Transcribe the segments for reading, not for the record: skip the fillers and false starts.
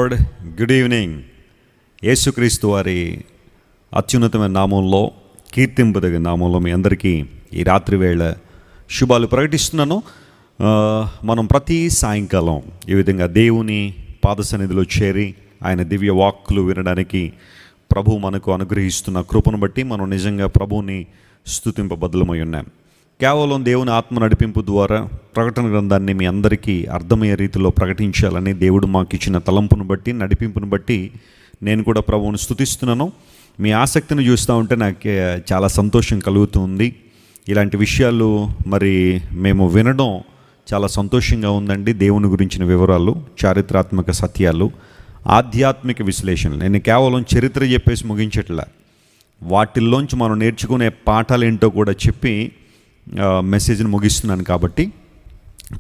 Lord. Good evening. యేసుక్రీస్తు వారి అత్యున్నతమైన నామంలో, కీర్తింపదగిన నామంలో మీ అందరికీ ఈ రాత్రి వేళ శుభాలు ప్రకటిస్తున్నాను. మనం ప్రతి సాయంకాలం ఈ విధంగా దేవుని పాద సన్నిధిలో చేరి ఆయన దివ్య వాక్కులు వినడానికి ప్రభు మనకు అనుగ్రహిస్తున్న కృపను బట్టి మనం నిజంగా ప్రభువుని స్తుతింపబద్ధులమై ఉన్నాం. కేవలం దేవుని ఆత్మ నడిపింపు ద్వారా ప్రకటన గ్రంథాన్ని మీ అందరికీ అర్థమయ్యే రీతిలో ప్రకటించాలని దేవుడు మాకు ఇచ్చిన తలంపును బట్టి, నడిపింపును బట్టి నేను కూడా ప్రభువును స్తుతిస్తున్నాను. మీ ఆసక్తిని చూస్తూ ఉంటే నాకు చాలా సంతోషం కలుగుతుంది. ఇలాంటి విషయాలు మరి మేము వినడం చాలా సంతోషంగా ఉందండి. దేవుని గురించిన వివరాలు, చారిత్రాత్మక సత్యాలు, ఆధ్యాత్మిక విశ్లేషణలు. నేను కేవలం చరిత్ర చెప్పేసి ముగించట్లా, వాటిల్లోంచి మనం నేర్చుకునే పాఠాలు ఏంటో కూడా చెప్పి మెసేజ్ని ముగిస్తున్నాను. కాబట్టి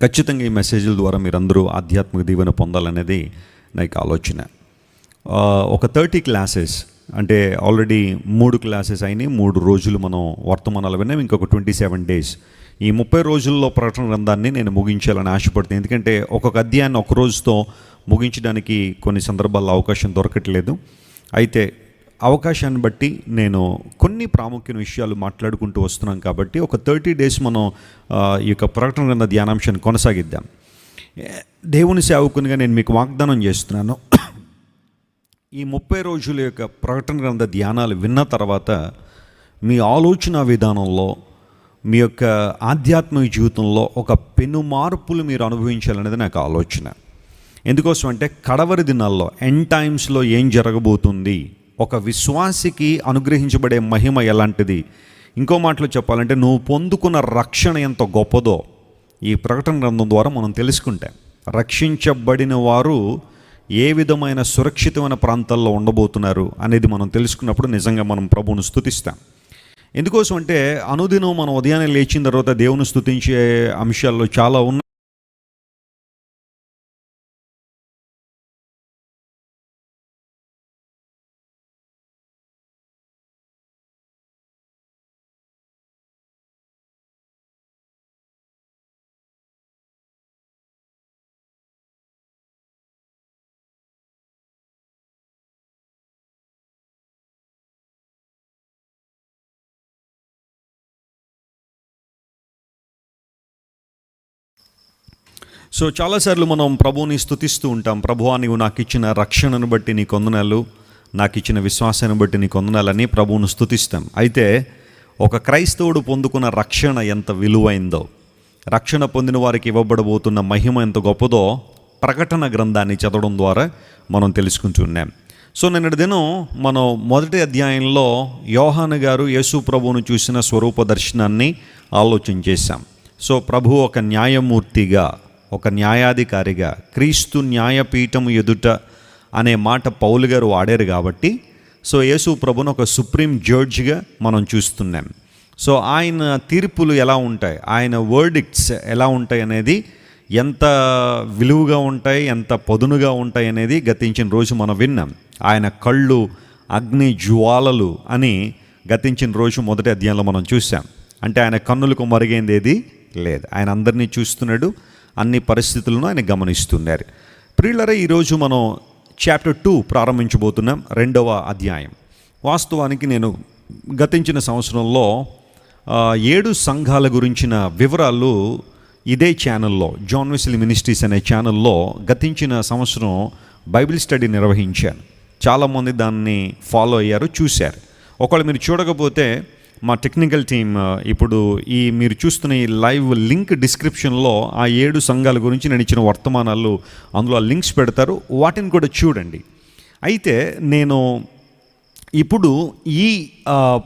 ఖచ్చితంగా ఈ మెసేజ్ల ద్వారా మీరందరూ ఆధ్యాత్మిక దీవెన పొందాలనేది నాకు ఆలోచన. ఒక 30 క్లాసెస్ అంటే ఆల్రెడీ 3 క్లాసెస్ అయినాయి. 3 రోజులు మనం వర్తమానాలు విన్నాం. ఇంకొక 27 days. ఈ 30 రోజుల్లో ప్రకటన గ్రంథాన్ని నేను ముగించాలని ఆశపడుతున్నాను. ఎందుకంటే ఒక్కొక్క అధ్యాయాన్ని ఒక రోజుతో ముగించడానికి కొన్ని సందర్భాల్లో అవకాశం దొరకట్లేదు. అయితే అవకాశాన్ని బట్టి నేను కొన్ని ప్రాముఖ్యమైన విషయాలు మాట్లాడుకుంటూ వస్తున్నాం. కాబట్టి ఒక 30 days మనం ఈ యొక్క ప్రకటన గ్రంథ ధ్యానాంశాన్ని కొనసాగిద్దాం. దేవుని సేవకునిగా నేను మీకు వాగ్దానం చేస్తున్నాను, ఈ 30 రోజుల యొక్క ప్రకటన గ్రంథ ధ్యానాలు విన్న తర్వాత మీ ఆలోచన విధానంలో, మీ యొక్క ఆధ్యాత్మిక జీవితంలో ఒక పెను మార్పులు మీరు అనుభవించాలనేది నాకు ఆలోచన. ఎందుకోసం అంటే కడవరి దినాల్లో, ఎండ్ టైమ్స్లో ఏం జరగబోతుంది, ఒక విశ్వాసికి అనుగ్రహించబడే మహిమ ఎలాంటిది, ఇంకో మాటలో చెప్పాలంటే నువ్వు పొందుకున్న రక్షణ ఎంత గొప్పదో ఈ ప్రకటన గ్రంథం ద్వారా మనం తెలుసుకుంటాం. రక్షించబడిన వారు ఏ విధమైన సురక్షితమైన ప్రాంతాల్లో ఉండబోతున్నారు అనేది మనం తెలుసుకున్నప్పుడు నిజంగా మనం ప్రభువును స్తుతిస్తాం. ఎందుకోసం అంటే అనుదినం మనం ఉదయాన్నే లేచిన తర్వాత దేవుని స్తుతించే అంశాల్లో చాలా ఉన్నాయి. సో చాలాసార్లు మనం ప్రభువుని స్తుతిస్తూ ఉంటాం. ప్రభువా, నీవు నాకు ఇచ్చిన రక్షణను బట్టి నీ వందనాలు, నాకు ఇచ్చిన విశ్వాసాన్ని బట్టి నీ వందనాలని ప్రభువును స్తుతిస్తాం. అయితే ఒక క్రైస్తవుడు పొందుకున్న రక్షణ ఎంత విలువైందో, రక్షణ పొందిన వారికి ఇవ్వబడబోతున్న మహిమ ఎంత గొప్పదో ప్రకటన గ్రంథాన్ని చదవడం ద్వారా మనం తెలుసుకుంటున్నాం. సో నిన్నటి దినం మనం మొదటి అధ్యాయంలో యోహాను గారు యేసు ప్రభువును చూసిన స్వరూప దర్శనాన్ని ఆలోచన చేశాం. సో ప్రభు ఒక న్యాయమూర్తిగా, ఒక న్యాయాధికారిగా, క్రీస్తు న్యాయపీఠము ఎదుట అనే మాట పౌలు గారు వాడారు. కాబట్టి సో యేసు ప్రభును ఒక సుప్రీం జడ్జిగా మనం చూస్తున్నాం. సో ఆయన తీర్పులు ఎలా ఉంటాయి, ఆయన వర్డిక్ట్స్ ఎలా ఉంటాయి అనేది, ఎంత విలువగా ఉంటాయి, ఎంత పదునుగా ఉంటాయి అనేది గతించిన రోజు మనం విన్నాం. ఆయన కళ్ళు అగ్ని జ్వాలలు అని గతించిన రోజు మొదటి అధ్యాయంలో మనం చూసాం. అంటే ఆయన కన్నులకు మరుగైంది ఏది లేదు, ఆయన అందరినీ చూస్తున్నాడు, అన్ని పరిస్థితులను ఆయన గమనిస్తున్నారు. ప్రియులరా, ఈరోజు మనం చాప్టర్ 2 ప్రారంభించబోతున్నాం, 2వ అధ్యాయం. వాస్తవానికి నేను గతించిన సంవత్సరంలో 7 సంఘాల గురించిన వివరాలు ఇదే ఛానల్లో, జాన్ వెస్లీ మినిస్ట్రీస్ అనే ఛానల్లో గతించిన సంవత్సరం బైబిల్ స్టడీ నిర్వహించాను. చాలామంది దాన్ని ఫాలో అయ్యారు, చూశారు. ఒకవేళ మీరు చూడకపోతే మా టెక్నికల్ టీమ్ ఇప్పుడు ఈ మీరు చూస్తున్న ఈ లైవ్ లింక్ డిస్క్రిప్షన్లో ఆ 7 సంఘాల గురించి నేను ఇచ్చిన వర్తమానాలు అందులో లింక్స్ పెడతారు, వాటిని కూడా చూడండి. అయితే నేను ఇప్పుడు ఈ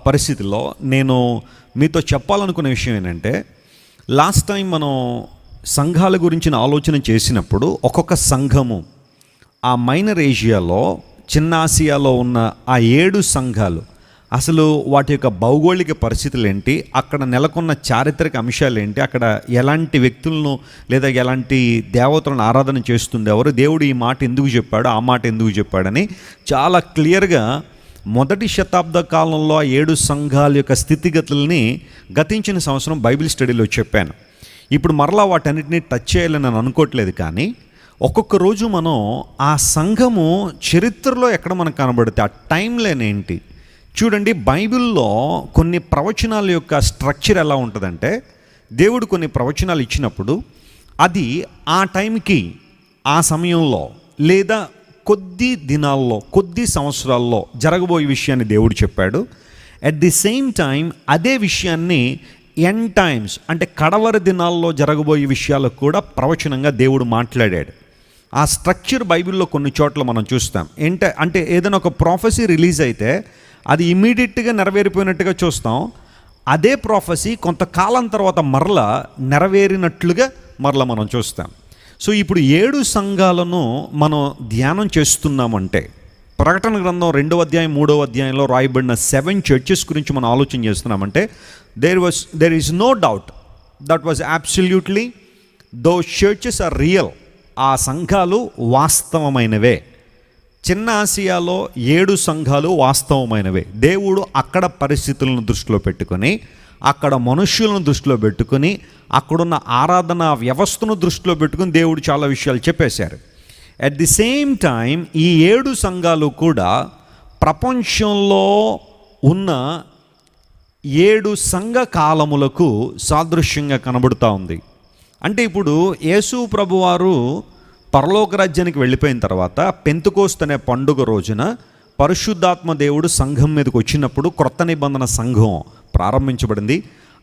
పరిస్థితిలో నేను మీతో చెప్పాలనుకునే విషయం ఏంటంటే, లాస్ట్ టైం మనం సంఘాల గురించిన ఆలోచన చేసినప్పుడు ఒక్కొక్క సంఘము ఆ మైనర్ ఏషియాలో, చిన్న ఆసియాలో ఉన్న ఆ 7 సంఘాలు అసలు వాటి యొక్క భౌగోళిక పరిస్థితులు ఏంటి, అక్కడ నెలకొన్న చారిత్రక అంశాలు ఏంటి, అక్కడ ఎలాంటి వ్యక్తులను లేదా ఎలాంటి దేవతలను ఆరాధన చేస్తుంది ఎవరు, దేవుడు ఈ మాట ఎందుకు చెప్పాడు, ఆ మాట ఎందుకు చెప్పాడని చాలా క్లియర్గా మొదటి శతాబ్ద కాలంలో ఆ 7 సంఘాల యొక్క స్థితిగతుల్ని గతించిన సంవత్సరం బైబిల్ స్టడీలో చెప్పాను. ఇప్పుడు మరలా వాటన్నిటిని టచ్ చేయాలని నేను అనుకోవట్లేదు, కానీ ఒక్కొక్క రోజు మనం ఆ సంఘము చరిత్రలో ఎక్కడ మనకు కనబడితే ఆ టైం లైన్ ఏంటి చూడండి. బైబిల్లో కొన్ని ప్రవచనాల యొక్క స్ట్రక్చర్ ఎలా ఉంటుందంటే, దేవుడు కొన్ని ప్రవచనాలు ఇచ్చినప్పుడు అది ఆ టైంకి, ఆ సమయంలో, లేదా కొద్ది దినాల్లో, కొద్ది సంవత్సరాల్లో జరగబోయే విషయాన్ని దేవుడు చెప్పాడు. అట్ ది సేమ్ టైం అదే విషయాన్ని ఎండ్ టైమ్స్ అంటే కడవరి దినాల్లో జరగబోయే విషయాలకు కూడా ప్రవచనంగా దేవుడు మాట్లాడాడు. ఆ స్ట్రక్చర్ బైబిల్లో కొన్ని చోట్ల మనం చూస్తాం. అంటే ఏదైనా ఒక ప్రాఫెసీ రిలీజ్ అయితే అది ఇమీడియట్గా నెరవేరిపోయినట్టుగా చూస్తాం. అదే ప్రాఫెసీ కొంతకాలం తర్వాత మరలా నెరవేరినట్లుగా మరలా మనం చూస్తాం. సో ఇప్పుడు 7 సంఘాలను మనం ధ్యానం చేస్తున్నామంటే, ప్రకటన గ్రంథం 2వ అధ్యాయం 3వ అధ్యాయంలో రాయబడిన 7 చర్చెస్ గురించి మనం ఆలోచన చేస్తున్నామంటే, there is no doubt that was absolutely those churches are real. ఆ సంఘాలు వాస్తవమైనవే. చిన్న ఆసియాలో 7 సంఘాలు వాస్తవమైనవే. దేవుడు అక్కడ పరిస్థితులను దృష్టిలో పెట్టుకొని, అక్కడ మనుష్యులను దృష్టిలో పెట్టుకొని, అక్కడున్న ఆరాధన వ్యవస్థను దృష్టిలో పెట్టుకుని దేవుడు చాలా విషయాలు చెప్పేశారు. అట్ ది సేమ్ టైం ఈ 7 సంఘాలు కూడా ప్రపంచంలో ఉన్న 7 సంఘ కాలములకు సాదృశ్యంగా కనబడుతూ ఉంది. అంటే ఇప్పుడు యేసు ప్రభువారు పరలోక రాజ్యానికి వెళ్ళిపోయిన తర్వాత పెంతెకోస్తు అనే పండుగ రోజున పరిశుద్ధాత్మ దేవుడు సంఘం మీదకి వచ్చినప్పుడు క్రొత్త నిబంధన సంఘం ప్రారంభించబడింది.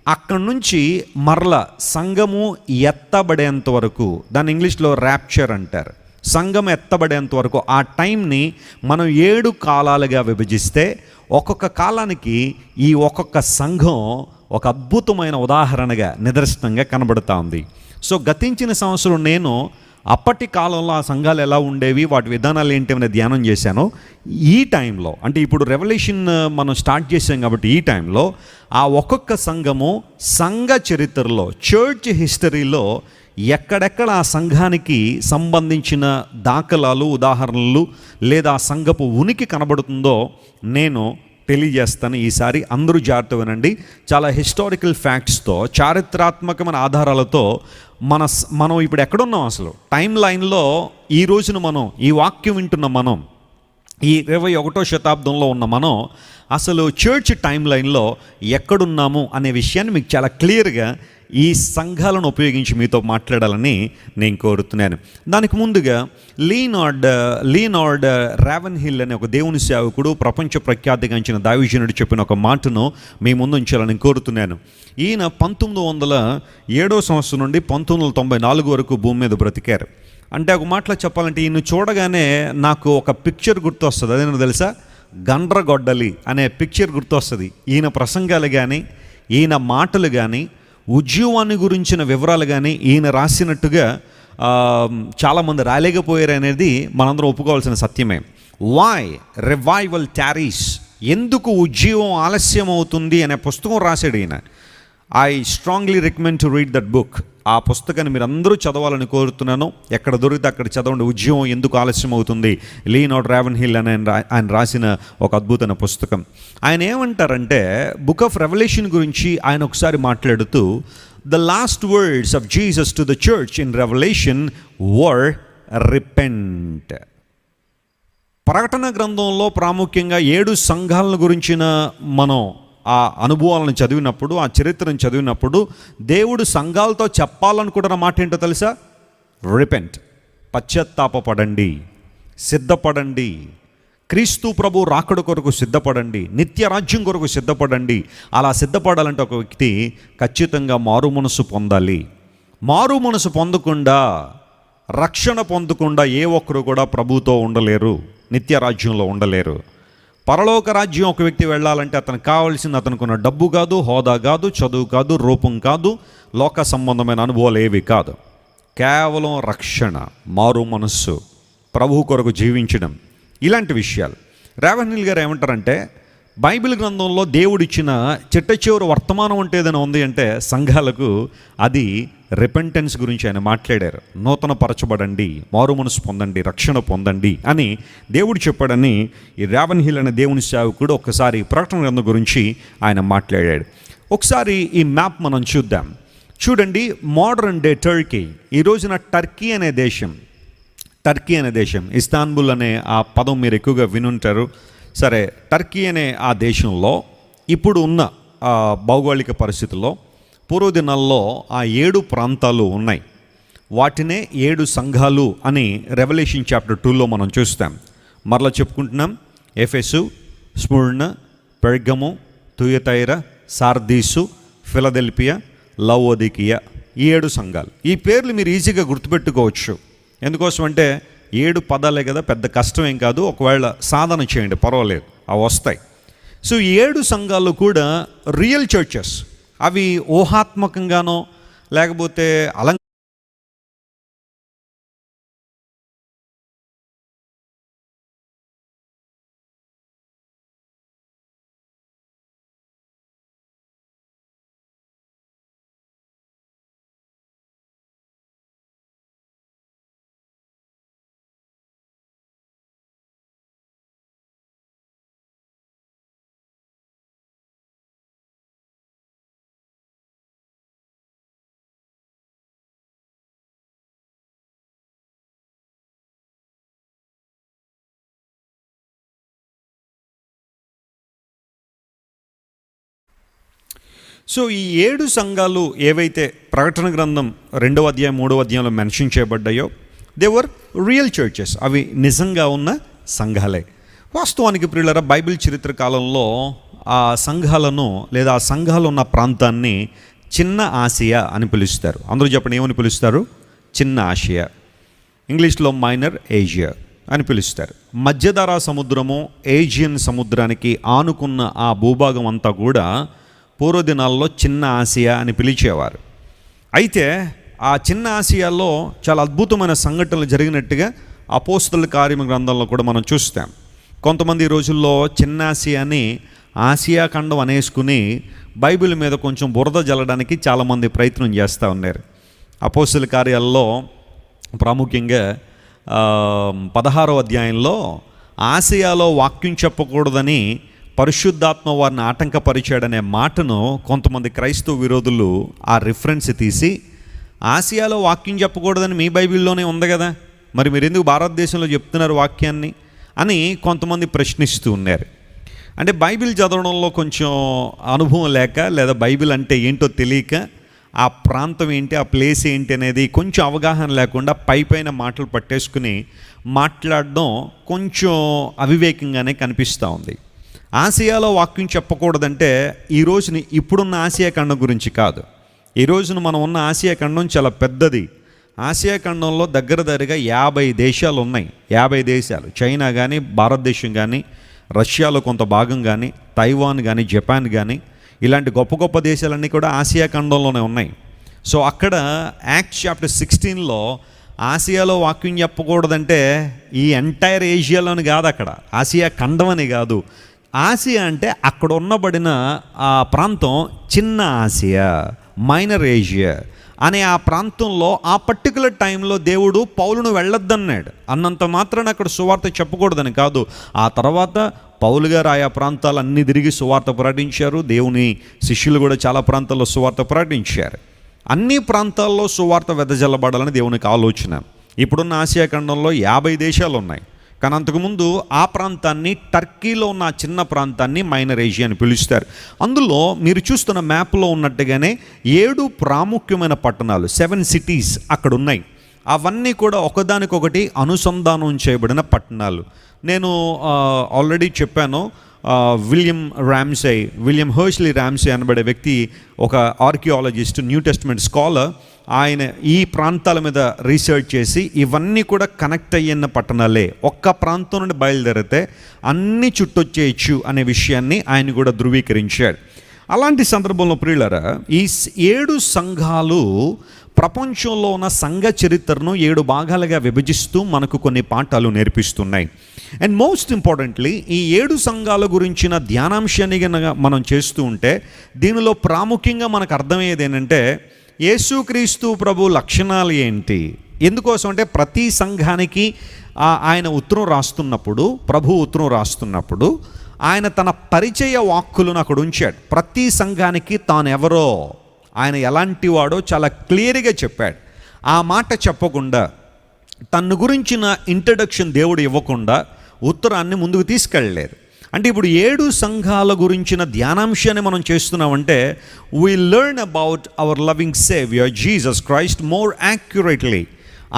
అక్కడి నుంచి మరల సంఘము ఎత్తబడేంత వరకు, దాన్ని ఇంగ్లీష్లో ర్యాప్చర్ అంటారు, సంఘం ఎత్తబడేంత వరకు ఆ టైంని మనం 7 కాలాలుగా విభజిస్తే ఒక్కొక్క కాలానికి ఈ ఒక్కొక్క సంఘం ఒక అద్భుతమైన ఉదాహరణగా, నిదర్శనంగా కనబడుతూ ఉంది. సో గతించిన సంవత్సరం నేను అప్పటి కాలంలో ఆ సంఘాలు ఎలా ఉండేవి, వాటి విధానాలు ఏంటి అనేది ధ్యానం చేశాను. ఈ టైంలో అంటే ఇప్పుడు రెవల్యూషన్ మనం స్టార్ట్ చేసాం కాబట్టి ఈ టైంలో ఆ ఒక్కొక్క సంఘము సంఘ చరిత్రలో, చర్చ్ హిస్టరీలో ఎక్కడెక్కడ ఆ సంఘానికి సంబంధించిన దాఖలాలు, ఉదాహరణలు లేదా ఆ సంఘపు ఉనికి కనబడుతుందో నేను తెలియజేస్తాను. ఈసారి అందరూ జాగ్రత్త వినండి. చాలా హిస్టారికల్ ఫ్యాక్ట్స్తో, చారిత్రాత్మకమైన ఆధారాలతో మనం ఇప్పుడు ఎక్కడున్నాం, అసలు టైం లైన్లో ఈ రోజున మనం ఈ వాక్యం వింటున్న మనం, ఈ 21వ శతాబ్దంలో ఉన్న మనం అసలు చర్చ్ టైం లైన్లో ఎక్కడున్నాము అనే విషయాన్ని మీకు చాలా క్లియర్గా ఈ సంఘాలను ఉపయోగించి మీతో మాట్లాడాలని నేను కోరుతున్నాను. దానికి ముందుగా లీనార్డ్ రావెన్హిల్ అనే ఒక దేవుని సేవకుడు, ప్రపంచ ప్రఖ్యాతిగాంచిన దైవజనుడు చెప్పిన ఒక మాటను మీ ముందు ఉంచాలని కోరుతున్నాను. ఈయన 1907వ సంవత్సరం నుండి 1994 వరకు భూమి మీద బ్రతికారు. అంటే ఒక మాటలో చెప్పాలంటే ఈయన చూడగానే నాకు ఒక పిక్చర్ గుర్తొస్తుంది. అదేనా తెలుసా? గండ్రగొడ్డలి అనే పిక్చర్ గుర్తొస్తుంది. ఈయన ప్రసంగాలు కానీ, ఈయన మాటలు కానీ, ఉద్యోగాన్ని గురించిన వివరాలు కానీ ఈయన రాసినట్టుగా చాలామంది రాలేకపోయారు అనేది మనందరం ఒప్పుకోవాల్సిన సత్యమే. వై రివైవల్ టారీస్, ఎందుకు ఉద్యోగం ఆలస్యం అవుతుంది అనే పుస్తకం రాశాడు ఈయన. I strongly recommend to read that book. ఆ పుస్తకాన్ని మీరు అందరూ చదవాలని కోరుతున్నాను. ఎక్కడ దొరికితే అక్కడ చదవండి. ఉద్యోగం ఎందుకు ఆలస్యం అవుతుంది, లీనార్డ్ రావెన్హిల్ అని ఆయన రాసిన ఒక అద్భుతమైన పుస్తకం. ఆయన ఏమంటారంటే, బుక్ ఆఫ్ రెవల్యూషన్ గురించి ఆయన ఒకసారి మాట్లాడుతూ, the last words of Jesus to the church in revolution were repent. ప్రకటన గ్రంథంలో ప్రాముఖ్యంగా 7 సంఘాలను గురించిన మనం ఆ అనుభవాలను చదివినప్పుడు, ఆ చరిత్రను చదివినప్పుడు దేవుడు సంఘాలతో చెప్పాలనుకుంటున్న మాట ఏంటో తెలుసా? రిపెంట్, పశ్చాత్తాపపడండి, సిద్ధపడండి, క్రీస్తు ప్రభు రాకడ కొరకు సిద్ధపడండి, నిత్య రాజ్యం కొరకు సిద్ధపడండి. అలా సిద్ధపడాలంటే ఒక వ్యక్తి ఖచ్చితంగా మారు మనసు పొందాలి. మారు మనసు పొందకుండా, రక్షణ పొందకుండా ఏ ఒక్కరు కూడా ప్రభుతో ఉండలేరు, నిత్య రాజ్యంలో ఉండలేరు. పరలోక రాజ్యం ఒక వ్యక్తి వెళ్ళాలంటే అతనికి కావాల్సింది అతనుకున్న డబ్బు కాదు, హోదా కాదు, చదువు కాదు, రూపం కాదు, లోక సంబంధమైన అనుభవాలు ఏవి కాదు. కేవలం రక్షణ, మారు మనస్సు, ప్రభు కొరకు జీవించడం, ఇలాంటి విషయాలు. రావెన్హిల్ గారు ఏమంటారంటే, బైబిల్ గ్రంథంలో దేవుడిచ్చిన చిట్ట చివరి వర్తమానం అంటే ఏదైనా ఉంది అంటే సంఘాలకు అది రిపెంటెన్స్ గురించి ఆయన మాట్లాడారు. నూతన పరచబడండి, మారు మనసు పొందండి, రక్షణ పొందండి అని దేవుడు చెప్పాడని ఈ రావెన్హిల్ అనే దేవుని సేవకుడు ఒక్కసారి ప్రకటన గ్రంథం గురించి ఆయన మాట్లాడాడు. ఒకసారి ఈ మ్యాప్ మనం చూద్దాం. చూడండి, మోడర్న్ డే టర్కీ, ఈ రోజున టర్కీ అనే దేశం టర్కీ అనే దేశం, ఇస్తాన్బుల్ అనే ఆ పదం మీరు ఎక్కువగా వినుంటారు. సరే, టర్కీ అనే ఆ దేశంలో ఇప్పుడు ఉన్న భౌగోళిక పరిస్థితుల్లో పూర్వదినాల్లో ఆ 7 ప్రాంతాలు ఉన్నాయి. వాటినే 7 సంఘాలు అని రెవల్యూషన్ చాప్టర్ 2లో మనం చూస్తాం. మరలా చెప్పుకుంటున్నాం. ఎఫెసు, స్ముర్ణ, పెర్గము, తుయతైర, సార్దీసు, ఫిలదెల్ఫియా, లవోదికియా, ఈ 7 సంఘాలు. ఈ పేర్లు మీరు ఈజీగా గుర్తుపెట్టుకోవచ్చు. ఎందుకోసం అంటే 7 పదాలే కదా, పెద్ద కష్టమేం కాదు. ఒకవేళ సాధన చేయండి, పర్వాలేదు, అవి వస్తాయి. సో ఈ 7 సంఘాలు కూడా రియల్ చర్చెస్. అవి ఊహాత్మకంగానో లేకపోతే సో ఈ 7 సంఘాలు ఏవైతే ప్రకటన గ్రంథం 2వ అధ్యాయం 3వ అధ్యాయంలో మెన్షన్ చేయబడ్డాయో, దేవర్ రియల్ చర్చెస్. అవి నిజంగా ఉన్న సంఘాలే. వాస్తవానికి ప్రియులారా, బైబిల్ చరిత్ర కాలంలో ఆ సంఘాలను లేదా ఆ సంఘాలు ఉన్న ప్రాంతాన్ని చిన్న ఆసియా అని పిలుస్తారు. అందరూ చెప్పండి, ఏమని పిలుస్తారు? చిన్న ఆసియా. ఇంగ్లీష్లో మైనర్ ఏజియా అని పిలుస్తారు. మధ్యధరా సముద్రము, ఏజియన్ సముద్రానికి ఆనుకున్న ఆ భూభాగం అంతా కూడా పూర్వదినాల్లో చిన్న ఆసియా అని పిలిచేవారు. అయితే ఆ చిన్న ఆసియాలో చాలా అద్భుతమైన సంఘటనలు జరిగినట్టుగా అపోస్తలుల కార్యముల గ్రంథంలో కూడా మనం చూస్తాం. కొంతమంది ఈ రోజుల్లో చిన్న ఆసియాని ఆసియా ఖండం అనేసుకుని బైబిల్ మీద కొంచెం బురద జల్లడానికి చాలామంది ప్రయత్నం చేస్తూ ఉన్నారు. అపోస్తలుల కార్యాల్లో ప్రాముఖ్యంగా 16వ అధ్యాయంలో ఆసియాలో వాక్యం చెప్పకూడదని పరిశుద్ధాత్మ వారిని ఆటంకపరిచాడనే మాటను కొంతమంది క్రైస్తవ విరోధులు ఆ రిఫరెన్స్ తీసి, ఆసియాలో వాక్యం చెప్పకూడదని మీ బైబిల్లోనే ఉంది కదా, మరి మీరు ఎందుకు భారతదేశంలో చెప్తున్నారు వాక్యాన్ని అని కొంతమంది ప్రశ్నిస్తూ ఉన్నారు. అంటే బైబిల్ చదవడంలో కొంచెం అనుభవం లేక, లేదా బైబిల్ అంటే ఏంటో తెలియక, ఆ ప్రాంతం ఏంటి, ఆ ప్లేస్ ఏంటి అనేది కొంచెం అవగాహన లేకుండా పైపైన మాటలు పట్టేసుకుని మాట్లాడడం కొంచెం అవివేకంగానే కనిపిస్తూ ఉంది. ఆసియాలో వాక్యం చెప్పకూడదంటే ఈ రోజుని ఇప్పుడున్న ఆసియా ఖండం గురించి కాదు. ఈ రోజున మనం ఉన్న ఆసియా ఖండం చాలా పెద్దది. ఆసియా ఖండంలో దగ్గరగా 50 దేశాలు ఉన్నాయి. 50 దేశాలు, చైనా కానీ, భారతదేశం కానీ, రష్యాలో కొంత భాగం కానీ, తైవాన్ కానీ, జపాన్ కానీ, ఇలాంటి గొప్ప గొప్ప దేశాలన్నీ కూడా ఆసియా ఖండంలోనే ఉన్నాయి. సో అక్కడ యాక్ట్స్ చాప్టర్ 16లో ఆసియాలో వాక్యం చెప్పకూడదంటే ఈ ఎంటైర్ ఏషియాలోని కాదు, అక్కడ ఆసియా ఖండం అని కాదు. ఆసియా అంటే అక్కడ ఉన్నబడిన ఆ ప్రాంతం చిన్న ఆసియా, మైనర్ ఏషియా అనే ఆ ప్రాంతంలో ఆ పర్టికులర్ టైంలో దేవుడు పౌలును వెళ్ళొద్దన్నాడు. అన్నంత మాత్రాన అక్కడ సువార్త చెప్పకూడదని కాదు. ఆ తర్వాత పౌలు గారు ఆయా ప్రాంతాలన్నీ తిరిగి సువార్త ప్రకటించారు. దేవుని శిష్యులు కూడా చాలా ప్రాంతాల్లో సువార్త ప్రకటించారు. అన్ని ప్రాంతాల్లో సువార్త వెదజల్లబడాలని దేవునికి ఆలోచన. ఇప్పుడున్న ఆసియా ఖండంలో 50 దేశాలు ఉన్నాయి. కానీ అంతకుముందు ఆ ప్రాంతాన్ని, టర్కీలో ఉన్న ఆ చిన్న ప్రాంతాన్ని మైనర్ ఏషియా అని పిలుస్తారు. అందులో మీరు చూస్తున్న మ్యాప్లో ఉన్నట్టుగానే 7 ప్రాముఖ్యమైన పట్టణాలు, 7 సిటీస్ అక్కడ ఉన్నాయి. అవన్నీ కూడా ఒకదానికొకటి అనుసంధానం చేయబడిన పట్టణాలు. నేను ఆల్రెడీ చెప్పాను, విలియం హర్ష్లీ ర్యామ్సే అనబడే వ్యక్తి ఒక ఆర్కియాలజిస్ట్, న్యూ టెస్ట్మెంట్ స్కాలర్. ఆయన ఈ ప్రాంతాల మీద రీసెర్చ్ చేసి ఇవన్నీ కూడా కనెక్ట్ అయ్యిన పట్టణాలే, ఒక్క ప్రాంతం నుండి బయలుదేరితే అన్ని చుట్టొచ్చేయచ్చు అనే విషయాన్ని ఆయన కూడా ధృవీకరించాడు. అలాంటి సందర్భంలో ప్రియులారా, ఈ 7 సంఘాలు ప్రపంచంలో ఉన్న సంఘ చరిత్రను 7 భాగాలుగా విభజిస్తూ మనకు కొన్ని పాఠాలు నేర్పిస్తున్నాయి. అండ్ మోస్ట్ ఇంపార్టెంట్లీ, ఈ 7 సంఘాల గురించిన ధ్యానాంశాన్ని కనుక మనం చేస్తూ ఉంటే దీనిలో ప్రాముఖ్యంగా మనకు అర్థమయ్యేది ఏంటంటే, యేసుక్రీస్తు ప్రభు లక్షణాలు ఏంటి. ఎందుకోసం అంటే ప్రతి సంఘానికి ఆయన ఉత్తరం రాస్తున్నప్పుడు, ప్రభు ఉత్తరం రాస్తున్నప్పుడు ఆయన తన పరిచయ వాక్కులను అక్కడ ఉంచాడు. ప్రతి సంఘానికి తాను ఎవరో, ఆయన ఎలాంటి వాడో చాలా క్లియర్గా చెప్పాడు. ఆ మాట చెప్పకుండా తన గురించిన ఇంట్రడక్షన్ దేవుడు ఇవ్వకుండా ఉత్తరాన్ని ముందుకు తీసుకెళ్ళలేదు. అంటే ఇప్పుడు 7 సంఘాల గురించిన ధ్యానాంశాన్ని మనం చేస్తున్నామంటే we learn about our loving saviour Jesus Christ more accurately.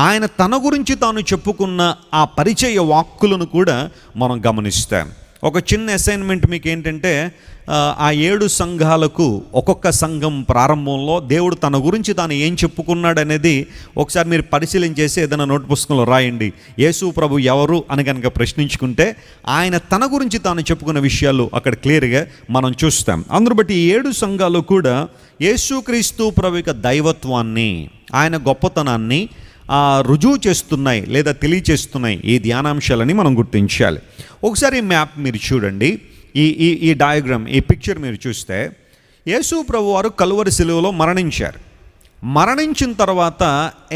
ఆయన తన గురించి తాను చెప్పుకున్న ఆ పరిచయ వాక్కులను కూడా మనం గమనిస్తాం. ఒక చిన్న అసైన్మెంట్ మీకు ఏంటంటే, ఆ 7 సంఘాలకు ఒక్కొక్క సంఘం ప్రారంభంలో దేవుడు తన గురించి తాను ఏం చెప్పుకున్నాడు అనేది ఒకసారి మీరు పరిశీలన చేసి ఏదైనా నోట్ పుస్తకంలో రాయండి. యేసు ప్రభు ఎవరు అని కనుక ప్రశ్నించుకుంటే ఆయన తన గురించి తాను చెప్పుకున్న విషయాలు అక్కడ క్లియర్గా మనం చూస్తాం. అందును బట్టి ఈ 7 సంఘాలు కూడా యేసుక్రీస్తు ప్రభు యొక్క దైవత్వాన్ని, ఆయన గొప్పతనాన్ని రుజువు చేస్తున్నాయి లేదా తెలియచేస్తున్నాయి ఈ ధ్యానాంశాలని మనం గుర్తించాలి. ఒకసారి మ్యాప్ మీరు చూడండి, ఈ డయాగ్రామ్, ఈ పిక్చర్ మీరు చూస్తే యేసు ప్రభు వారు కలువరి శిలువలో మరణించారు. మరణించిన తర్వాత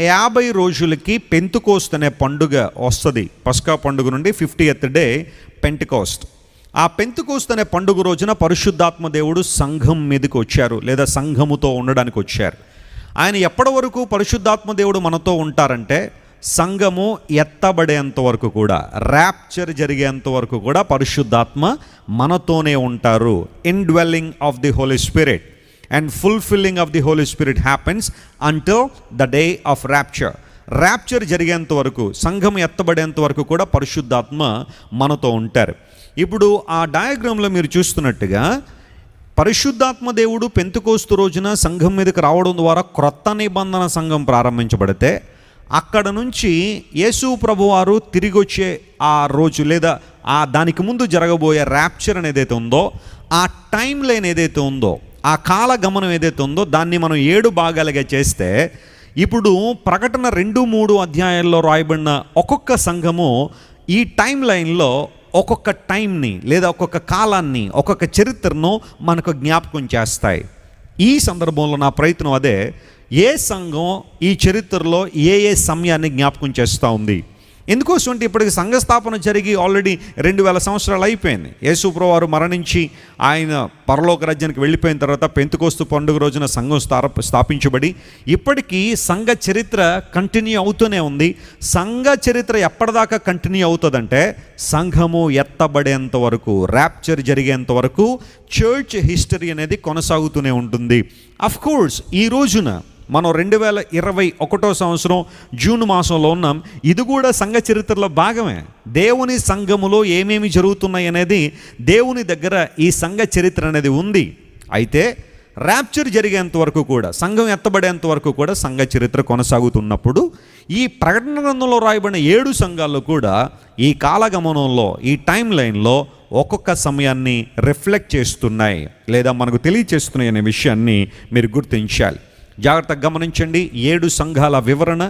50 రోజులకి పెంతుకోస్త్ అనే పండుగ వస్తుంది. పస్కా పండుగ నుండి 50th డే పెంటకోస్ట్. ఆ పెంతుకోస్త్ అనే పండుగ రోజున పరిశుద్ధాత్మ దేవుడు సంఘం మీదకి వచ్చారు లేదా సంఘముతో ఉండడానికి వచ్చారు. ఆయన ఎప్పటి వరకు పరిశుద్ధాత్మ దేవుడు మనతో ఉంటారంటే సంఘము ఎత్తబడేంత వరకు కూడా, ర్యాప్చర్ జరిగేంత వరకు కూడా పరిశుద్ధాత్మ మనతోనే ఉంటారు. Indwelling of the holy spirit and fulfilling of the holy spirit happens until the day of rapture. Rapture జరిగేంత వరకు, సంఘం ఎత్తబడేంత వరకు కూడా పరిశుద్ధాత్మ మనతో ఉంటారు. ఇప్పుడు ఆ డయాగ్రామ్లో మీరు చూస్తున్నట్టుగా పరిశుద్ధాత్మ దేవుడు పెంతెకోస్తు రోజున సంఘం మీదకి రావడం ద్వారా క్రొత్త నిబంధన సంఘం ప్రారంభించబడితే అక్కడ నుంచి యేసు ప్రభువారు తిరిగి వచ్చే ఆ రోజు లేదా దానికి ముందు జరగబోయే ర్యాప్చర్ అనేది ఏదైతే ఉందో, ఆ టైం లైన్ ఏదైతే ఉందో, ఆ కాల గమనం ఏదైతే ఉందో దాన్ని మనం 7 భాగాలుగా చేస్తే ఇప్పుడు ప్రకటన 2-3 అధ్యాయాల్లో రాయబడిన ఒక్కొక్క సంఘము ఈ టైం లైన్లో ఒక్కొక్క టైంని లేదా ఒక్కొక్క కాలాన్ని, ఒక్కొక్క చరిత్రను మనకు జ్ఞాపకం చేస్తాయి. ఈ సందర్భంలో నా ప్రయత్నం అదే, ఏ సంఘం ఈ చరిత్రలో ఏ సమయాన్ని జ్ఞాపకం చేస్తూ ఉంది. ఎందుకోసం అంటే ఇప్పటికి సంఘస్థాపన జరిగి ఆల్రెడీ 2000 సంవత్సరాలు అయిపోయింది. యేసు ప్రభువు వారు మరణించి ఆయన పరలోక రాజ్యానికి వెళ్ళిపోయిన తర్వాత పెంతెకోస్తు పండుగ రోజున సంఘం స్థాపించబడి ఇప్పటికీ సంఘ చరిత్ర కంటిన్యూ అవుతూనే ఉంది. సంఘ చరిత్ర ఎప్పటిదాకా కంటిన్యూ అవుతుందంటే సంఘము ఎత్తబడేంత వరకు, ర్యాప్చర్ జరిగేంత వరకు చర్చ్ హిస్టరీ అనేది కొనసాగుతూనే ఉంటుంది. అఫ్ కోర్స్ ఈ రోజున మనం 2021 సంవత్సరం జూన్ మాసంలో ఉన్నాం. ఇది కూడా సంఘ చరిత్రలో భాగమే. దేవుని సంఘములో ఏమేమి జరుగుతున్నాయి అనేది దేవుని దగ్గర ఈ సంఘ చరిత్ర అనేది ఉంది. అయితే ర్యాప్చర్ జరిగేంత వరకు కూడా, సంఘం ఎత్తబడేంత వరకు కూడా సంఘ చరిత్ర కొనసాగుతున్నప్పుడు ఈ ప్రకటన గ్రంథంలో రాయబడిన 7 సంఘాల్లో కూడా ఈ కాలగమనంలో, ఈ టైం లైన్లో ఒక్కొక్క సమయాన్ని రిఫ్లెక్ట్ చేస్తున్నాయి లేదా మనకు తెలియచేస్తున్నాయి అనే విషయాన్ని మీరు గుర్తించాలి. జాగ్రత్తగా గమనించండి. 7 సంఘాల వివరణ,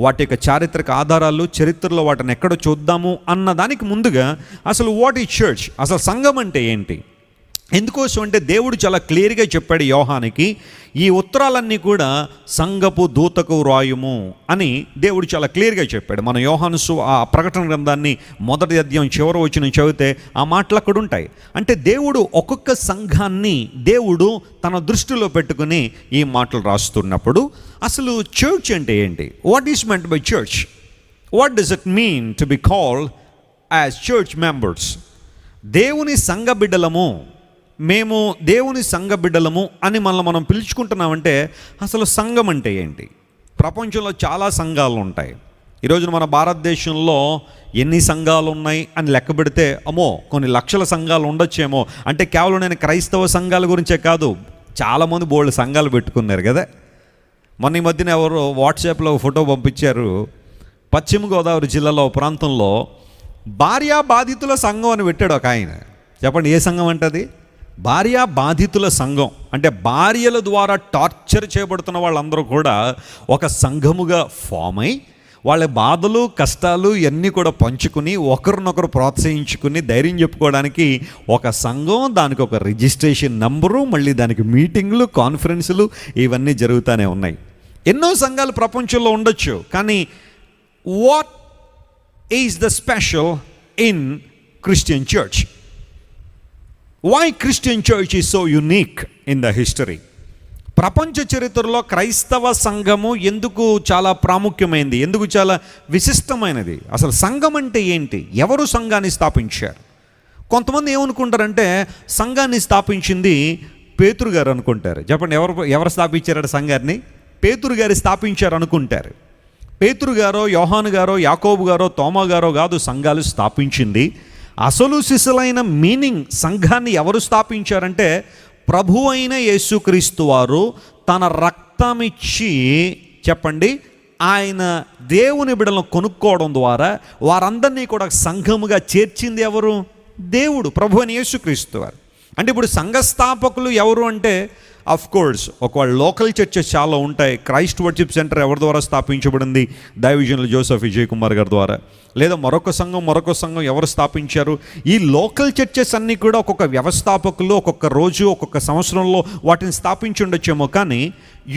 వాటి యొక్క చారిత్రక ఆధారాలు, చరిత్రలో వాటిని ఎక్కడ చూద్దాము అన్న దానికి ముందుగా అసలు వాట్ ఈజ్ చర్చ్, అసలు సంఘం అంటే ఏంటి? ఎందుకోసం అంటే దేవుడు చాలా క్లియర్గా చెప్పాడు యోహానికి, ఈ ఉత్తరాలన్నీ కూడా సంఘపు దూతకు వ్రాయుము అని దేవుడు చాలా క్లియర్గా చెప్పాడు. మన యోహాను ఆ ప్రకటన గ్రంథాన్ని 1వ అధ్యాయం చివరి వచనం చదివితే ఆ మాటలు అక్కడ ఉంటాయి. అంటే దేవుడు ఒక్కొక్క సంఘాన్ని దేవుడు తన దృష్టిలో పెట్టుకుని ఈ మాటలు రాస్తున్నప్పుడు అసలు చర్చ్ అంటే ఏంటి? What is meant by church? What does it mean to be called as church members? దేవుని సంఘ బిడ్డలము, మేము దేవుని సంఘ బిడ్డలము అని మనం పిలుచుకుంటున్నామంటే అసలు సంఘం అంటే ఏంటి? ప్రపంచంలో చాలా సంఘాలు ఉంటాయి. ఈరోజు మన భారతదేశంలో ఎన్ని సంఘాలు ఉన్నాయి అని లెక్క పెడితే అమ్మో కొన్ని లక్షల సంఘాలు ఉండొచ్చేమో. అంటే కేవలం నేను క్రైస్తవ సంఘాల గురించే కాదు, చాలామంది బోల్డ్ సంఘాలు పెట్టుకున్నారు కదా. మొన్న ఈ మధ్యన ఎవరు వాట్సాప్లో ఫోటో పంపించారు, పశ్చిమ గోదావరి జిల్లాలో ప్రాంతంలో భార్యా బాధితుల సంఘం అని పెట్టాడు ఒక ఆయన. చెప్పండి ఏ సంఘం అంటది? భార్యా బాధితుల సంఘం. అంటే భార్యల ద్వారా టార్చర్ చేయబడుతున్న వాళ్ళందరూ కూడా ఒక సంఘముగా ఫామ్ అయి వాళ్ళ బాధలు కష్టాలు ఇవన్నీ కూడా పంచుకుని ఒకరినొకరు ప్రోత్సహించుకుని ధైర్యం చెప్పుకోవడానికి ఒక సంఘం, దానికి ఒక రిజిస్ట్రేషన్ నంబరు, మళ్ళీ దానికి మీటింగ్లు, కాన్ఫరెన్సులు ఇవన్నీ జరుగుతూనే ఉన్నాయి. ఎన్నో సంఘాలు ప్రపంచంలో ఉండొచ్చు, కానీ what is the special in Christian church? Why Christian church is so unique in the history? ప్రపంచ చరిత్రలో క్రైస్తవ సంఘము ఎందుకు చాలా ప్రాముఖ్యమైనది, ఎందుకు చాలా విశిష్టమైనది? అసలు సంఘం అంటే ఏంటి? ఎవరు సంఘాన్ని స్థాపించారు? కొంతమంది ఏమనుకుంటారంటే సంఘాన్ని స్థాపించింది పేతురు గారు అనుకుంటారు. చెప్పండి, ఎవరు స్థాపించారట సంఘాన్ని? పేతురు గారు స్థాపించారు అనుకుంటారు. పేతురు గారో, యోహాను గారో, యాకోబు గారో, తోమా గారో కాదు సంఘాలు స్థాపించింది. అసలు సిసలైన మీనింగ్ సంఘాన్ని ఎవరు స్థాపించారంటే ప్రభు అయిన యేసుక్రీస్తు వారు తన రక్తమిచ్చి, చెప్పండి, ఆయన దేవుని బిడ్డలను కొనుక్కోవడం ద్వారా వారందరినీ కూడా సంఘముగా చేర్చింది ఎవరు? దేవుడు, ప్రభు అయిన యేసుక్రీస్తు వారు. అంటే ఇప్పుడు సంఘస్థాపకులు ఎవరు అంటే అఫ్ కోర్స్ ఒకవేళ లోకల్ చర్చెస్ చాలా ఉంటాయి. క్రైస్ట్ వర్షిప్ సెంటర్ ఎవరి ద్వారా స్థాపించబడింది? దైవజనులు జోసెఫ్ విజయ్ కుమార్ గారి ద్వారా. లేదా మరొక సంఘం ఎవరు స్థాపించారు? ఈ లోకల్ చర్చెస్ అన్నీ కూడా ఒక్కొక్క వ్యవస్థాపకులు ఒక్కొక్క రోజు ఒక్కొక్క సంవత్సరంలో వాటిని స్థాపించి ఉండొచ్చేమో. కానీ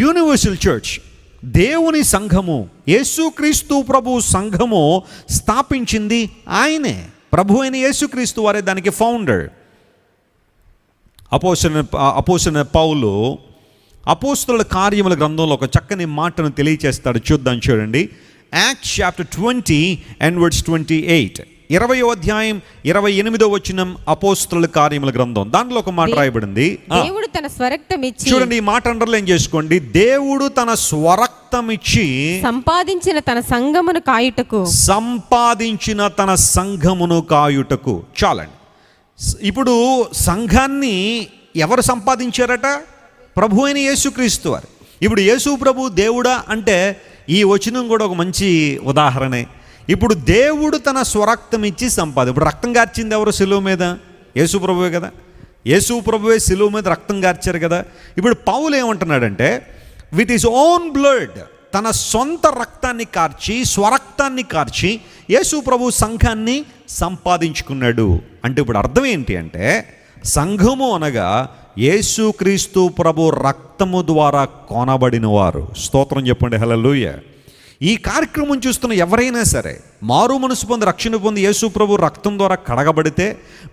యూనివర్సల్ చర్చ్, దేవుని సంఘము, యేసుక్రీస్తు ప్రభు సంఘము స్థాపించింది ఆయనే. ప్రభు అయిన యేసుక్రీస్తు వారే దానికి ఫౌండర్. అపోస్తలుడైన పౌలు అపోస్తలుల కార్యముల గ్రంథంలో ఒక చక్కని మాటను తెలియచేస్తాడు. చూద్దాం, చూడండి. యాక్ట్స్ చాప్టర్ 20 and verse 28, 20వ అధ్యాయం 28వ వచనం, అపోస్తలుల కార్యముల గ్రంథం. దాంట్లో ఒక మాట రాయబడింది. దేవుడు తన స్వరక్తమిచ్చి, చూడండి ఈ మాట అండర్లైన్ చేసుకోండి. దేవుడు తన స్వరక్తమిచ్చి సంపాదించిన తన సంఘమును కాయుటకు. చాలండి. ఇప్పుడు సంఘాన్ని ఎవరు సంపాదించారట? ప్రభు అయిన యేసుక్రీస్తు వారు. ఇప్పుడు యేసు ప్రభు దేవుడా అంటే ఈ వచనం కూడా ఒక మంచి ఉదాహరణే. ఇప్పుడు దేవుడు తన స్వరక్తం ఇచ్చి ఇప్పుడు రక్తం కార్చింది ఎవరు శిలువ మీద? యేసు ప్రభువే కదా. యేసు ప్రభువే శిలువ మీద రక్తం కార్చారు కదా. ఇప్పుడు పౌలు ఏమంటున్నాడంటే విత్ హిస్ ఓన్ బ్లడ్, తన సొంత రక్తాన్ని కార్చి, స్వరక్తాన్ని కార్చి యేసు ప్రభు సంఘాన్ని సంపాదించుకున్నాడు. అంటే ఇప్పుడు అర్థం ఏంటి అంటే సంఘము అనగా యేసుక్రీస్తు ప్రభు రక్తము ద్వారా కొనబడిన వారు. స్తోత్రం చెప్పండి, హల్లెలూయా. ఈ కార్యక్రమం చూస్తున్న ఎవరైనా సరే మారు మనసు పొంది రక్షణ పొంది యేసు ప్రభు రక్తం ద్వారా కడగబడితే